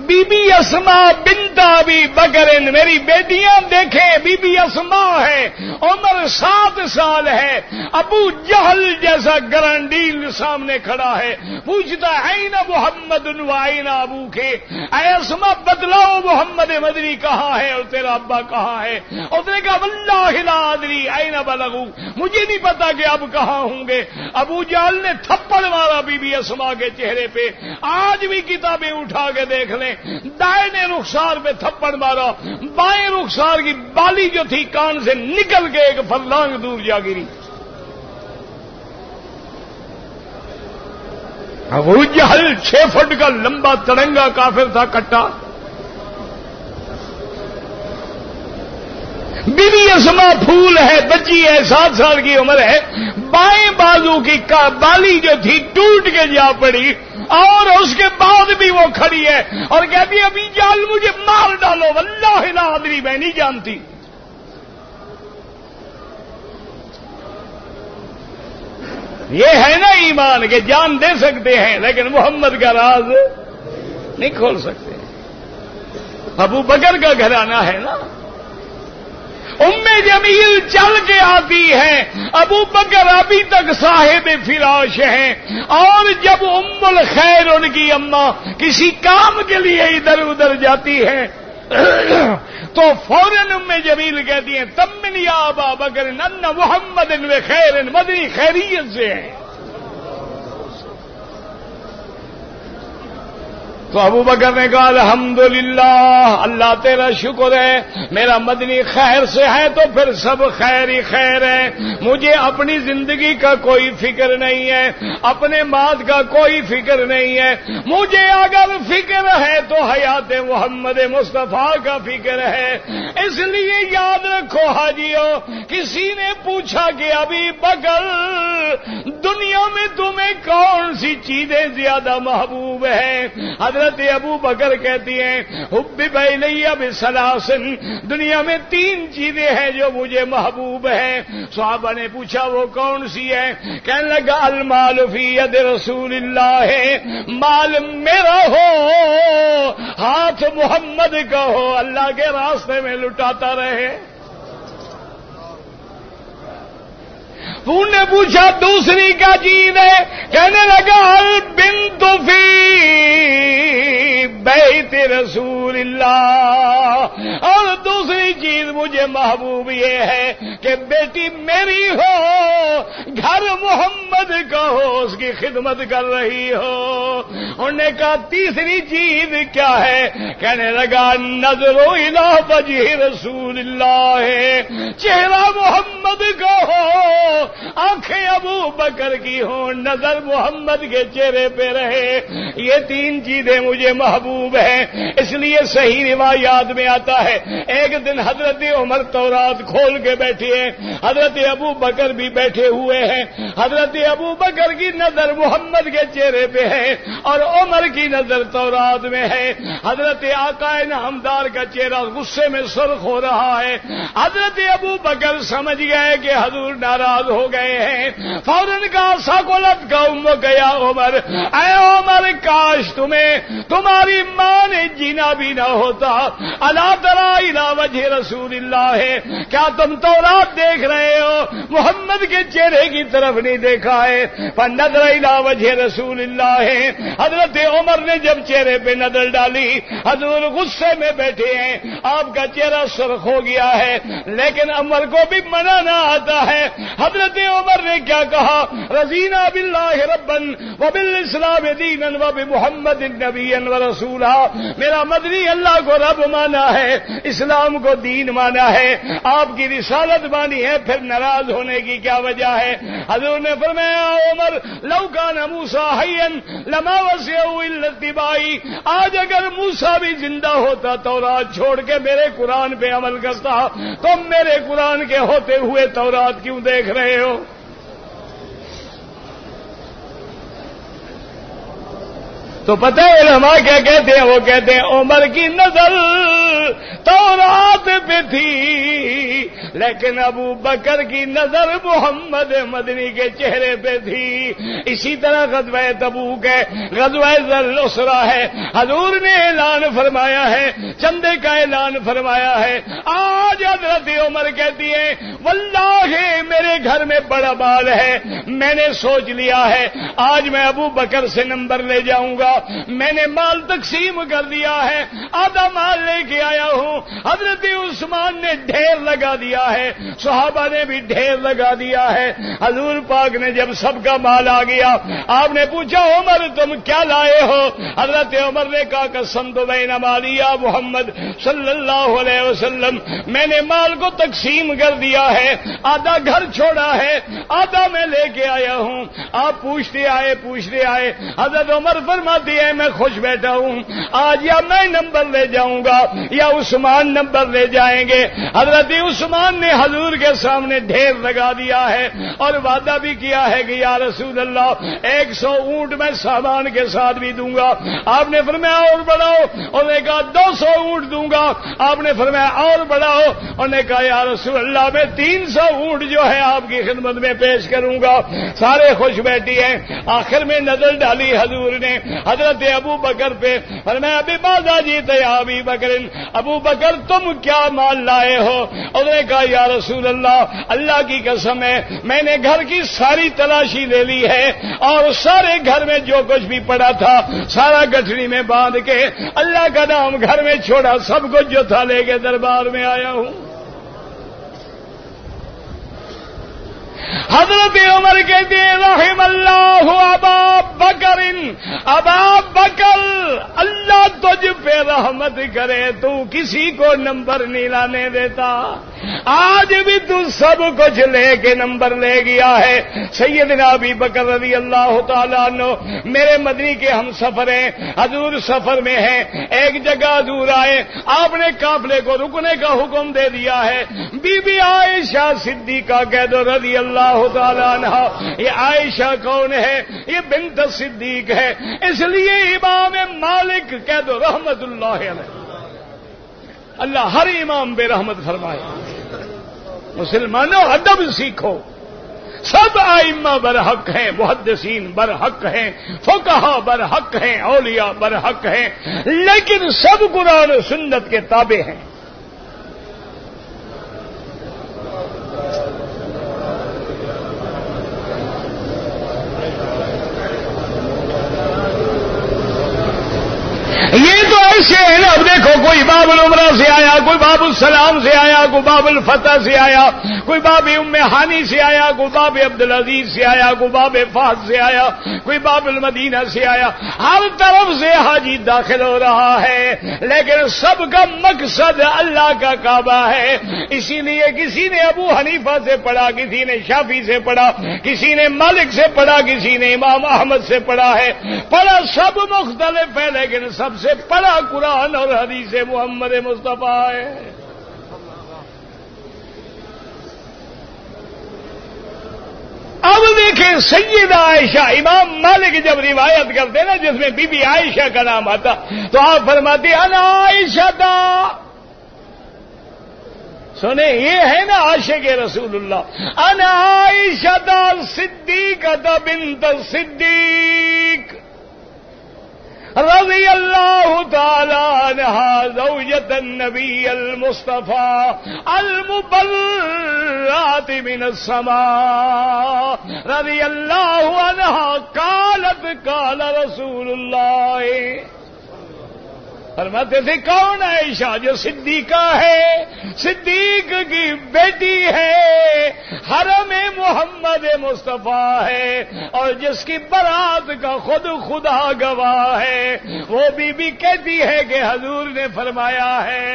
بی بی اسماء بنت ابی بکر، میری بیٹیاں دیکھیں، بی بی اسماء ہے، عمر 7 سال ہے، ابو جہل جیسا گرانڈیل سامنے کھڑا ہے، پوچھتا این محمد و این ابو کے، اے اسماء بتلاؤ محمد مدنی کہاں ہے اور تیرا ابا کہاں ہے؟ اس نے کہا واللہ لا ادری این بلغوا، مجھے نہیں پتا کہ اب کہاں ہوں گے۔ ابو جہل نے تھپڑ مارا بی بی اسماء کے چہرے پہ، آج بھی کتابیں اٹھا کے دیکھ لیں، دائیں رخسار پہ تھپڑ مارا، بائیں رخسار کی بالی جو تھی کان سے نکل کے ایک فرلانگ دور جا گری۔ ابو جہل 6 فٹ کا لمبا تڑنگا کافر تھا، کٹا۔ بی بی اسماء پھول ہے، بچی ہے، 7 سال کی عمر ہے، بائیں بازو کی بالی جو تھی ٹوٹ کے جا پڑی، اور اس کے بعد بھی وہ کھڑی ہے اور کہتی ہے ابھی جال مجھے مار ڈالو، واللہ لا ادری، میں نہیں جانتی۔ یہ ہے نا ایمان کہ جان دے سکتے ہیں لیکن محمد کا راز نہیں کھول سکتے۔ ابو بکر کا گھرانہ ہے نا۔ ام جمیل چل کے آتی ہے، ابو بکر ابھی تک صاحب فراش ہیں، اور جب ام الخیر ان کی اماں کسی کام کے لیے ادھر ادھر جاتی ہیں تو فوراً ام جمیل کہتی ہیں تمن یا ابا بکر ان محمد و خیر، مدنی خیریت سے ہیں۔ تو ابو بکر نے کہا الحمدللہ، اللہ تیرا شکر ہے، میرا مدنی خیر سے ہے تو پھر سب خیر ہی خیر ہے، مجھے اپنی زندگی کا کوئی فکر نہیں ہے، اپنے مات کا کوئی فکر نہیں ہے، مجھے اگر فکر ہے تو حیات محمد مصطفیٰ کا فکر ہے۔ اس لیے یاد رکھو حاجیو، کسی نے پوچھا کہ ابھی بکر دنیا میں تمہیں کون سی چیزیں زیادہ محبوب ہیں؟ حضرت ابو بکر کہتی ہیں حبب الی بثلاث، دنیا میں 3 چیزیں ہیں جو مجھے محبوب ہیں۔ صحابہ نے پوچھا وہ کون سی ہے؟ کہنے لگا المال فی ید رسول اللہ، مال میرا ہو، ہاتھ محمد کا ہو، اللہ کے راستے میں لٹاتا رہے۔ انہوں نے پوچھا دوسری کیا چیز ہے؟ کہنے لگا البنت فی بیت رسول اللہ، اور دوسری چیز مجھے محبوب یہ ہے کہ بیٹی میری ہو، گھر محمد کا ہو، اس کی خدمت کر رہی ہو۔ انہوں نے کہا تیسری چیز کیا ہے؟ کہنے لگا نظر الی وجہ رسول اللہ، چہرہ محمد کا ہو، آنکھیں ابو بکر کی ہوں، نظر محمد کے چہرے پہ رہے، یہ 3 چیزیں مجھے محبوب ہیں۔ اس لیے صحیح روایات میں آتا ہے ایک دن حضرت عمر تورات کھول کے بیٹھے ہیں، حضرت ابو بکر بھی بیٹھے ہوئے ہیں، حضرت ابو بکر کی نظر محمد کے چہرے پہ ہے اور عمر کی نظر تورات میں ہے۔ حضرت آقا نامدار کا چہرہ غصے میں سرخ ہو رہا ہے۔ حضرت ابو بکر سمجھ گئے کہ حضور ناراض ہو گئے ہیں، فوراً کہا ساکولت کا یا عمر، اے عمر کاش تمہاری ماں نے جینا بھی نہ ہوتا، الا تری الی وجہ رسول اللہ، کیا تم تورات دیکھ رہے ہو، محمد کے چہرے کی طرف نہیں دیکھا ہے؟ فنظر الی وجہ رسول اللہ، حضرت عمر نے جب چہرے پہ نظر ڈالی، حضور غصے میں بیٹھے ہیں، آپ کا چہرہ سرخ ہو گیا ہے، لیکن عمر کو بھی منانا آتا ہے۔ حضرت عمر نے کیا کہا؟ رضینا باللہ ربا وبالاسلام دینا وبمحمد نبیا ورسولا، میرا مدنی اللہ کو رب مانا ہے، اسلام کو دین مانا ہے، آپ کی رسالت مانی ہے، پھر ناراض ہونے کی کیا وجہ ہے؟ حضور نے فرمایا عمر لو کان موسیٰ حیا لما وسعہ الا اتباعی، آج اگر موسیٰ بھی زندہ ہوتا تورات چھوڑ کے میرے قرآن پہ عمل کرتا، تم میرے قرآن کے ہوتے ہوئے تورات کیوں دیکھ رہے ہو؟ تو پتہ ہے علماء کیا کہتے ہیں؟ وہ کہتے ہیں عمر کی نظر تورات پہ تھی، لیکن ابو بکر کی نظر محمد مدنی کے چہرے پہ تھی۔ اسی طرح غزوہ تبوک ہے، غزوہ ذی العسرہ ہے، حضور نے اعلان فرمایا ہے، چندے کا اعلان فرمایا ہے۔ آج حضرت عمر کہتی ہیں واللہ میرے گھر میں بڑا مال ہے، میں نے سوچ لیا ہے آج میں ابو بکر سے نمبر لے جاؤں گا، میں نے مال تقسیم کر دیا ہے، آدھا مال لے کے آیا ہوں۔ حضرت عثمان نے ڈھیر لگا دیا ہے، صحابہ نے بھی ڈھیر لگا دیا ہے۔ حضور پاک نے جب سب کا مال آ گیا، آپ نے پوچھا عمر تم کیا لائے ہو؟ حضرت عمر نے کہا قسم تو بین مالی یا محمد صلی اللہ علیہ وسلم، میں نے مال کو تقسیم کر دیا ہے، آدھا گھر چھوڑا ہے، آدھا میں لے کے آیا ہوں۔ آپ پوچھتے آئے، حضرت عمر فرماتی ہے میں خوش بیٹھا ہوں، آج یا میں نمبر لے جاؤں گا یا عثمان نمبر لے جائیں گے۔ حضرت عثمان نے حضور کے سامنے ڈھیر لگا دیا ہے اور وعدہ بھی کیا ہے کہ یا رسول اللہ 100 اونٹ میں سامان کے ساتھ بھی دوں گا۔ آپ نے فرمایا اور بڑھاؤ، انہوں نے کہا 200 اونٹ دوں گا۔ آپ نے فرمایا اور بڑھاؤ، انہوں نے کہا یا رسول اللہ میں 300 اونٹ جو ہے آپ کی خدمت میں پیش کروں گا۔ سارے خوش بیٹھی ہیں۔ آخر میں نظر ڈالی حضور نے حضرت ابو بکر پہ، فرمایا ابھی بازا جیتے ابی بکر، ابو بکر تم کیا مال لائے ہو؟ انہوں نے کہا یا رسول اللہ کی قسم ہے میں نے گھر کی ساری تلاشی لے لی ہے اور سارے گھر میں جو کچھ بھی پڑا تھا سارا گٹھڑی میں باندھ کے اللہ کا نام گھر میں چھوڑا، سب کچھ جو تھا لے کے دربار میں آیا ہوں۔ حضرت عمر کہتے ہیں رحم اللہ ابا بکر، ابا بکر اللہ تجھ پہ رحمت کرے، تو کسی کو نمبر نہیں لانے دیتا، آج بھی تو سب کچھ لے کے نمبر لے گیا ہے۔ سیدنا ابی بکر رضی اللہ تعالیٰ عنہ میرے مدنی کے ہم سفر ہیں، حضور سفر میں ہیں، ایک جگہ حضور آئے، آپ نے قافلے کو رکنے کا حکم دے دیا ہے، بی بی عائشہ صدیقہ کہہ دو رضی اللہ تعالیٰ عنہ۔ یہ عائشہ کون ہے؟ یہ بنت صدیق ہے، اس لیے امام مالک کہہ دو رحمت اللہ علیہ، اللہ ہر امام بے رحمت فرمائے۔ مسلمانوں ادب سیکھو، سب ائمہ برحق ہیں، محدثین برحق ہیں، فقہا برحق ہیں، اولیاء برحق ہیں، لیکن سب قرآن و سنت کے تابع ہیں۔ یہ تو ایسے ہے نا، اب دیکھو کوئی باب العمرہ سے آیا، کوئی باب السلام سے آیا، کوئی باب الفتح سے آیا، کوئی باب ام ہانی سے آیا، کوئی باب عبدالعزیز سے آیا، کوئی باب فہد سے آیا، کوئی باب المدینہ سے آیا، ہر طرف سے حاجی داخل ہو رہا ہے، لیکن سب کا مقصد اللہ کا کعبہ ہے۔ اسی لیے کسی نے ابو حنیفہ سے پڑھا، کسی نے شافعی سے پڑھا، کسی نے مالک سے پڑھا، کسی نے امام احمد سے پڑھا ہے، پڑھا سب مختلف ہے، لیکن سب سے پڑھا قرآن اور حدیث محمد مصطفیٰ ہے۔ اب دیکھیں سیدہ عائشہ، امام مالک جب روایت کرتے نا جس میں بی بی عائشہ کا نام آتا تو آپ فرماتے انا عائشہ دا، سنیں یہ ہے نا عاشق رسول اللہ، انا عائشہ دا صدیقہ بنت صدیق رضی اللہ تعالی عنہا زوجۃ النبی المصطفیٰ المبرات من السماء رضی اللہ عنہا قالت قال رسول اللہ، فرماتے تھے کون عائشہ؟ جو صدیقہ ہے، صدیق کی بیٹی ہے، حرم محمد مصطفیٰ ہے، اور جس کی برات کا خود خدا گواہ ہے، وہ بی بی کہتی ہے کہ حضور نے فرمایا ہے۔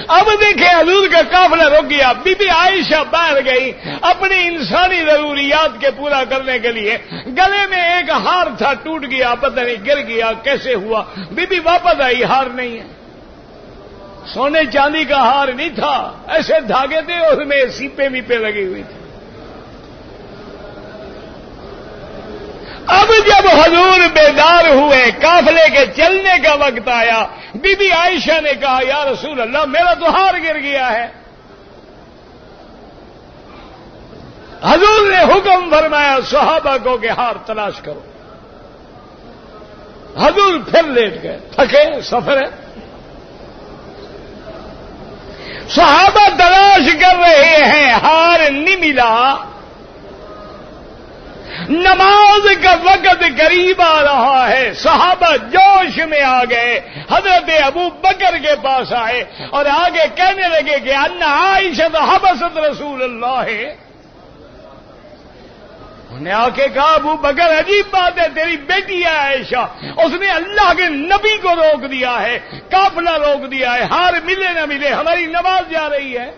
اب دیکھیں حضور کا قافلہ رک گیا، بی بی عائشہ باہر گئی اپنی انسانی ضروریات کے پورا کرنے کے لیے، گلے میں ایک ہار تھا ٹوٹ گیا، پتہ نہیں گر گیا کیسے ہوا، بی بی واپس آئی ہار نہیں ہے، سونے چاندی کا ہار نہیں تھا، ایسے دھاگے تھے اس میں سیپے میپے لگی ہوئی تھی۔ اب جب حضور بیدار ہوئے، قافلے کے چلنے کا وقت آیا، بی بی عائشہ نے کہا یا رسول اللہ میرا تو ہار گر گیا ہے۔ حضور نے حکم فرمایا صحابہ کو کہ ہار تلاش کرو۔ حضور پھر لیٹ گئے، تھکے سفر ہے، صحابہ تلاش کر رہے ہیں، ہار نہیں ملا، نماز کا وقت قریب آ رہا ہے، صحابہ جوش میں آ گئے، حضرت ابو بکر کے پاس آئے اور آگے کہنے لگے کہ ان عائشہ حبست رسول اللہ، انہوں نے آ کے کہا ابو بکر عجیب بات ہے، تیری بیٹی ہے عائشہ، اس نے اللہ کے نبی کو روک دیا ہے، قافلہ روک دیا ہے، ہار ملے نہ ملے ہماری نماز جا رہی ہے۔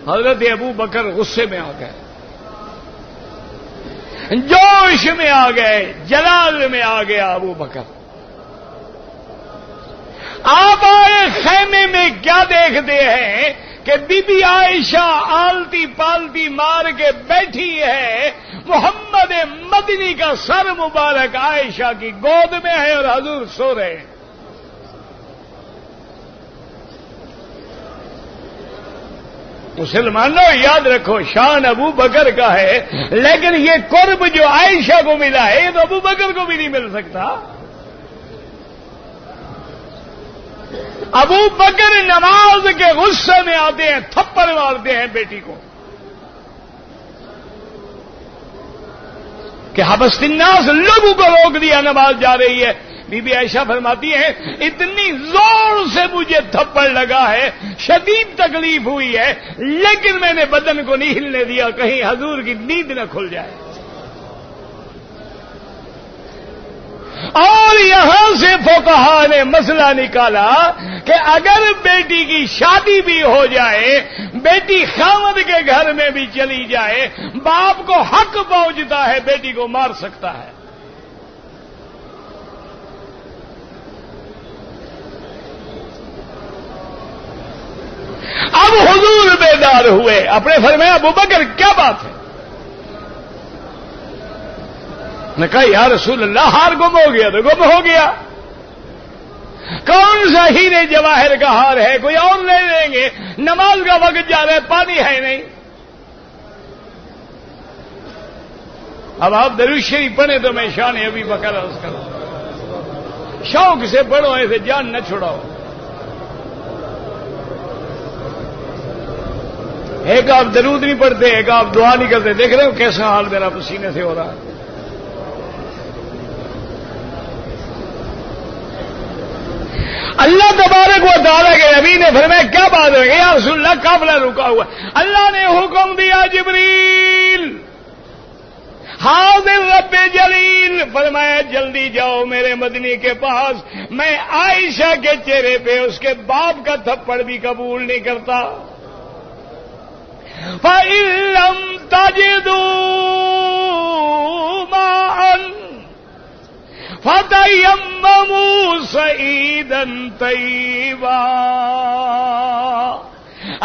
حضرت ابو بکر غصے میں آ گئے، جوش میں آ گئے، جلال میں آ گیا ابو بکر۔ آپ آئے خیمے میں کیا دیکھتے ہیں کہ بی بی عائشہ آلتی پالتی مار کے بیٹھی ہے، محمد مدنی کا سر مبارک عائشہ کی گود میں ہے اور حضور سو رہے ہیں۔ مسلمانوں یاد رکھو شان ابو بکر کا ہے، لیکن یہ قرب جو عائشہ کو ملا ہے یہ تو ابو بکر کو بھی نہیں مل سکتا۔ ابو بکر نماز کے غصے میں آتے ہیں، تھپڑ مارتے ہیں بیٹی کو کہ حبست الناس، لوگوں کو روک دیا، نماز جا رہی ہے۔ بی بی عائشہ فرماتی ہے اتنی زور سے مجھے تھپڑ لگا ہے، شدید تکلیف ہوئی ہے، لیکن میں نے بدن کو نہیں ہلنے دیا کہیں حضور کی نیند نہ کھل جائے۔ اور یہاں سے فقہا نے مسئلہ نکالا کہ اگر بیٹی کی شادی بھی ہو جائے، بیٹی خاوند کے گھر میں بھی چلی جائے، باپ کو حق پہنچتا ہے بیٹی کو مار سکتا ہے۔ اب حضور بیدار ہوئے، اپنے فرمایا ابو بکر کیا بات ہے؟ نے کہا یا رسول اللہ ہار گم ہو گیا تو گم ہو گیا، کون سا ہیرے جواہر کا ہار ہے، کوئی اور لے لیں گے، نماز کا وقت جا رہا ہے، پانی ہے نہیں۔ اب آپ درود شریف پڑھیں تو میں شان ابی بکر عرض کروں، شوق سے پڑھو، ایسے جان نہ چھڑاؤ۔ ایک آپ درود نہیں پڑھتے، ایک آپ دعا نہیں کرتے، دیکھ رہے ہو کیسا حال میرا پسینے سے ہو رہا ہے۔ اللہ تبارک و تعالیٰ کے نبی نے فرمایا کیا بات ہے؟ یا رسول اللہ قافلہ رکا ہوا، اللہ نے حکم دیا جبریل حاضر رب جلیل، فرمایا جلدی جاؤ میرے مدنی کے پاس، میں عائشہ کے چہرے پہ اس کے باپ کا تھپڑ بھی قبول نہیں کرتا۔ فَإِن لَّمْ تَجِدُوا مَاءً فَتَيَمَّمُوا صَعِيدًا طَيِّبًا،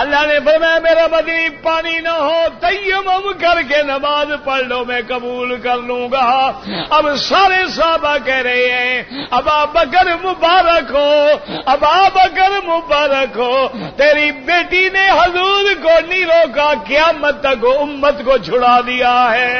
اللہ نے فرمایا میرا مدنی پانی نہ ہو، تیمم کر کے نماز پڑھ لو، میں قبول کر لوں گا۔ اب سارے صحابہ کہہ رہے ہیں ابا بکر مبارک ہو، ابا بکر مبارک ہو، تیری بیٹی نے حضور کو نہیں روکا، قیامت تک امت کو چھڑا دیا ہے۔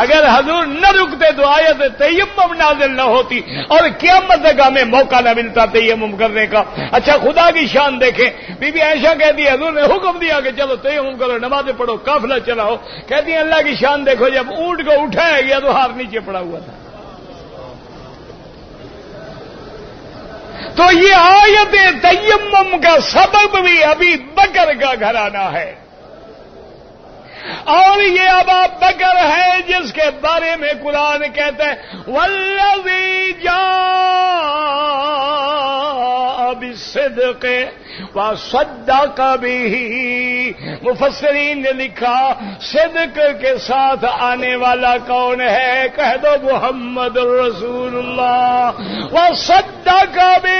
اگر حضور نہ رکتے تو آیت تیمم نازل نہ ہوتی اور قیامت تک ہمیں موقع نہ ملتا تیمم کرنے کا۔ اچھا خدا کی شان دیکھیں، بی بی عائشہ کہتی ہے حضور نے حکم دیا کہ چلو تیمم کرو، نمازیں پڑھو، قافلہ چلاؤ، کہتی ہیں اللہ کی شان دیکھو جب اونٹ کو اٹھایا گیا تو ہاتھ نیچے پڑا ہوا تھا۔ تو یہ آیت تیمم کا سبب بھی ابی بکر کا گھرانہ ہے، اور یہ ابا بکر ہے جس کے بارے میں قرآن کہتا ہے والذی جاء بالصدق وصدق بہ، مفسرین نے لکھا صدق کے ساتھ آنے والا کون ہے؟ کہہ دو محمد رسول اللہ۔ وصدق بہ،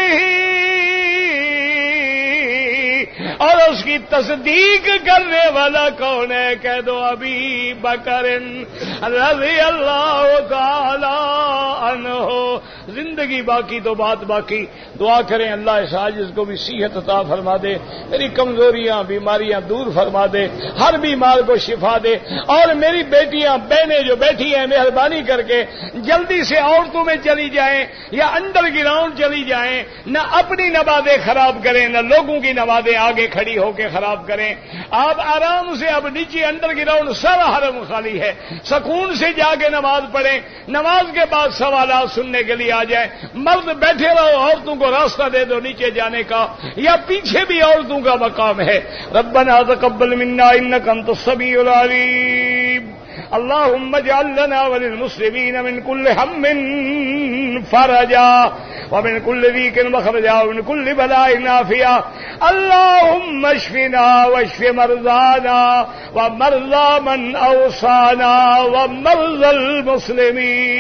اور اس کی تصدیق کرنے والا کون ہے؟ کہہ دو ابی بکر رضی اللہ تعالی عنہ۔ زندگی باقی تو بات باقی، دعا کریں اللہ اس عاجز کو بھی صحت عطا فرما دے، میری کمزوریاں بیماریاں دور فرما دے، ہر بیمار کو شفا دے، اور میری بیٹیاں بہنیں جو بیٹھی ہیں مہربانی کر کے جلدی سے عورتوں میں چلی جائیں یا انڈر گراؤنڈ چلی جائیں، نہ اپنی نمازیں خراب کریں نہ لوگوں کی نمازیں آگے کھڑی ہو کے خراب کریں۔ آپ آرام سے اب نیچے انڈر گراؤنڈ سارا حرم خالی ہے، سکون سے جا کے نماز پڑھیں، نماز کے بعد سوالات سننے کے لیے آ جائیں، مرد بیٹھے رہو، عورتوں کو راستہ دے دو نیچے جانے کا، یا پیچھے بھی عورتوں کا مقام ہے۔ ربنا تقبل منا انک انت السمیع العلیم، اللهم اجعل لنا وللمسلمين من كل هم فرجا ومن كل ضيق مخرجا ومن كل بلاء عافيا، اللهم اشفنا واشف مرضانا ومرضى من اوصانا ومرضى المسلمين،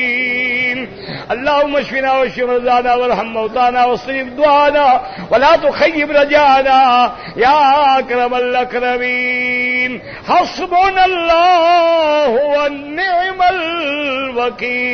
اللهم اشفنا واشف مرضانا وارحم موتانا واستجب دعانا ولا تخيب رجانا يا اكرم الاكرمين، حسبنا الله ونعم الوكيل،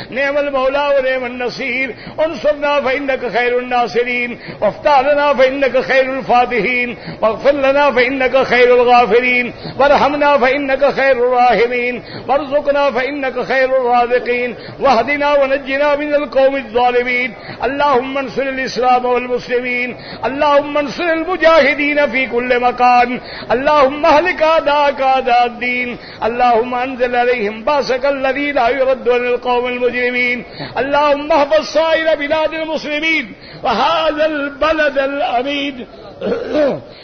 نعم المولى ونعم النصير انصرنا فإنك خير الناصرين وافتح لنا فإنك خير الفاتحين واغفر لنا فإنك خير الغافرين وارحمنا فإنك خير الراحمين وارزقنا فإنك خير الرازقين واهدنا ونجنا من القوم الظالمين اللهم انصر الإسلام والمسلمين اللهم انصر المجاهدين في كل مكان اللهم اهلك أعداءك أعداء الدين اللهم انزل عليهم باسك الذي لا يرد عن القوم المجرمين اللهم احفظ سائر بلاد المسلمين وهذا البلد الأمين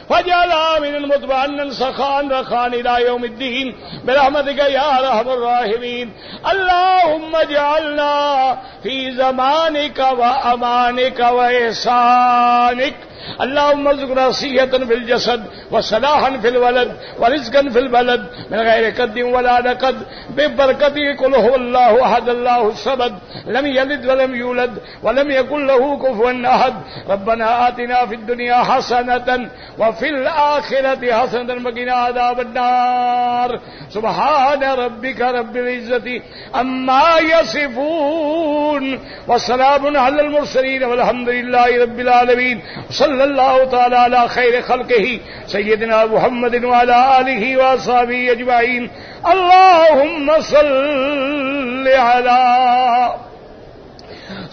واجعل آمنا مطمئنا سخاء رخاء إلى يوم الدين برحمتك يا أرحم الراحمين اللهم اجعلنا في زمانك وأمانك وإحسانك اللهم ارزقنا صحة في الجسد وصلاحا في الولد ورزقا في البلد من غير كد ولا نكد ببركته قل هو الله أحد الله الصمد لم يلد ولم يولد ولم يكن له كفوا أحد ربنا آتنا في الدنيا حسنة وفي الآخرة حسنة وقنا عذاب النار سبحان ربك رب العزة عما يصفون وسلام على المرسلين والحمد لله رب العالمين صلی اللہ تعالی علی خیر خلقہ سیدنا محمد وعلی آلہ وصحبہ اجمعین اللہم صل علی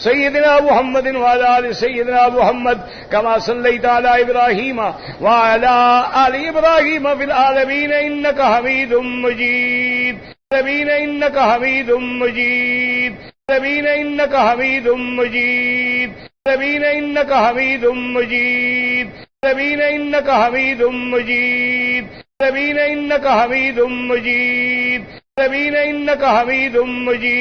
سیدنا محمد وعلی آل سیدنا محمد کما صلیت علی ابراہیم وعلی آل ابراہیم فی العالمین انک حمید مجید انک حمید مجید انک حمید مجید انك حميد مجيد انك حميد مجيد انك حميد مجيد انك حميد مجيد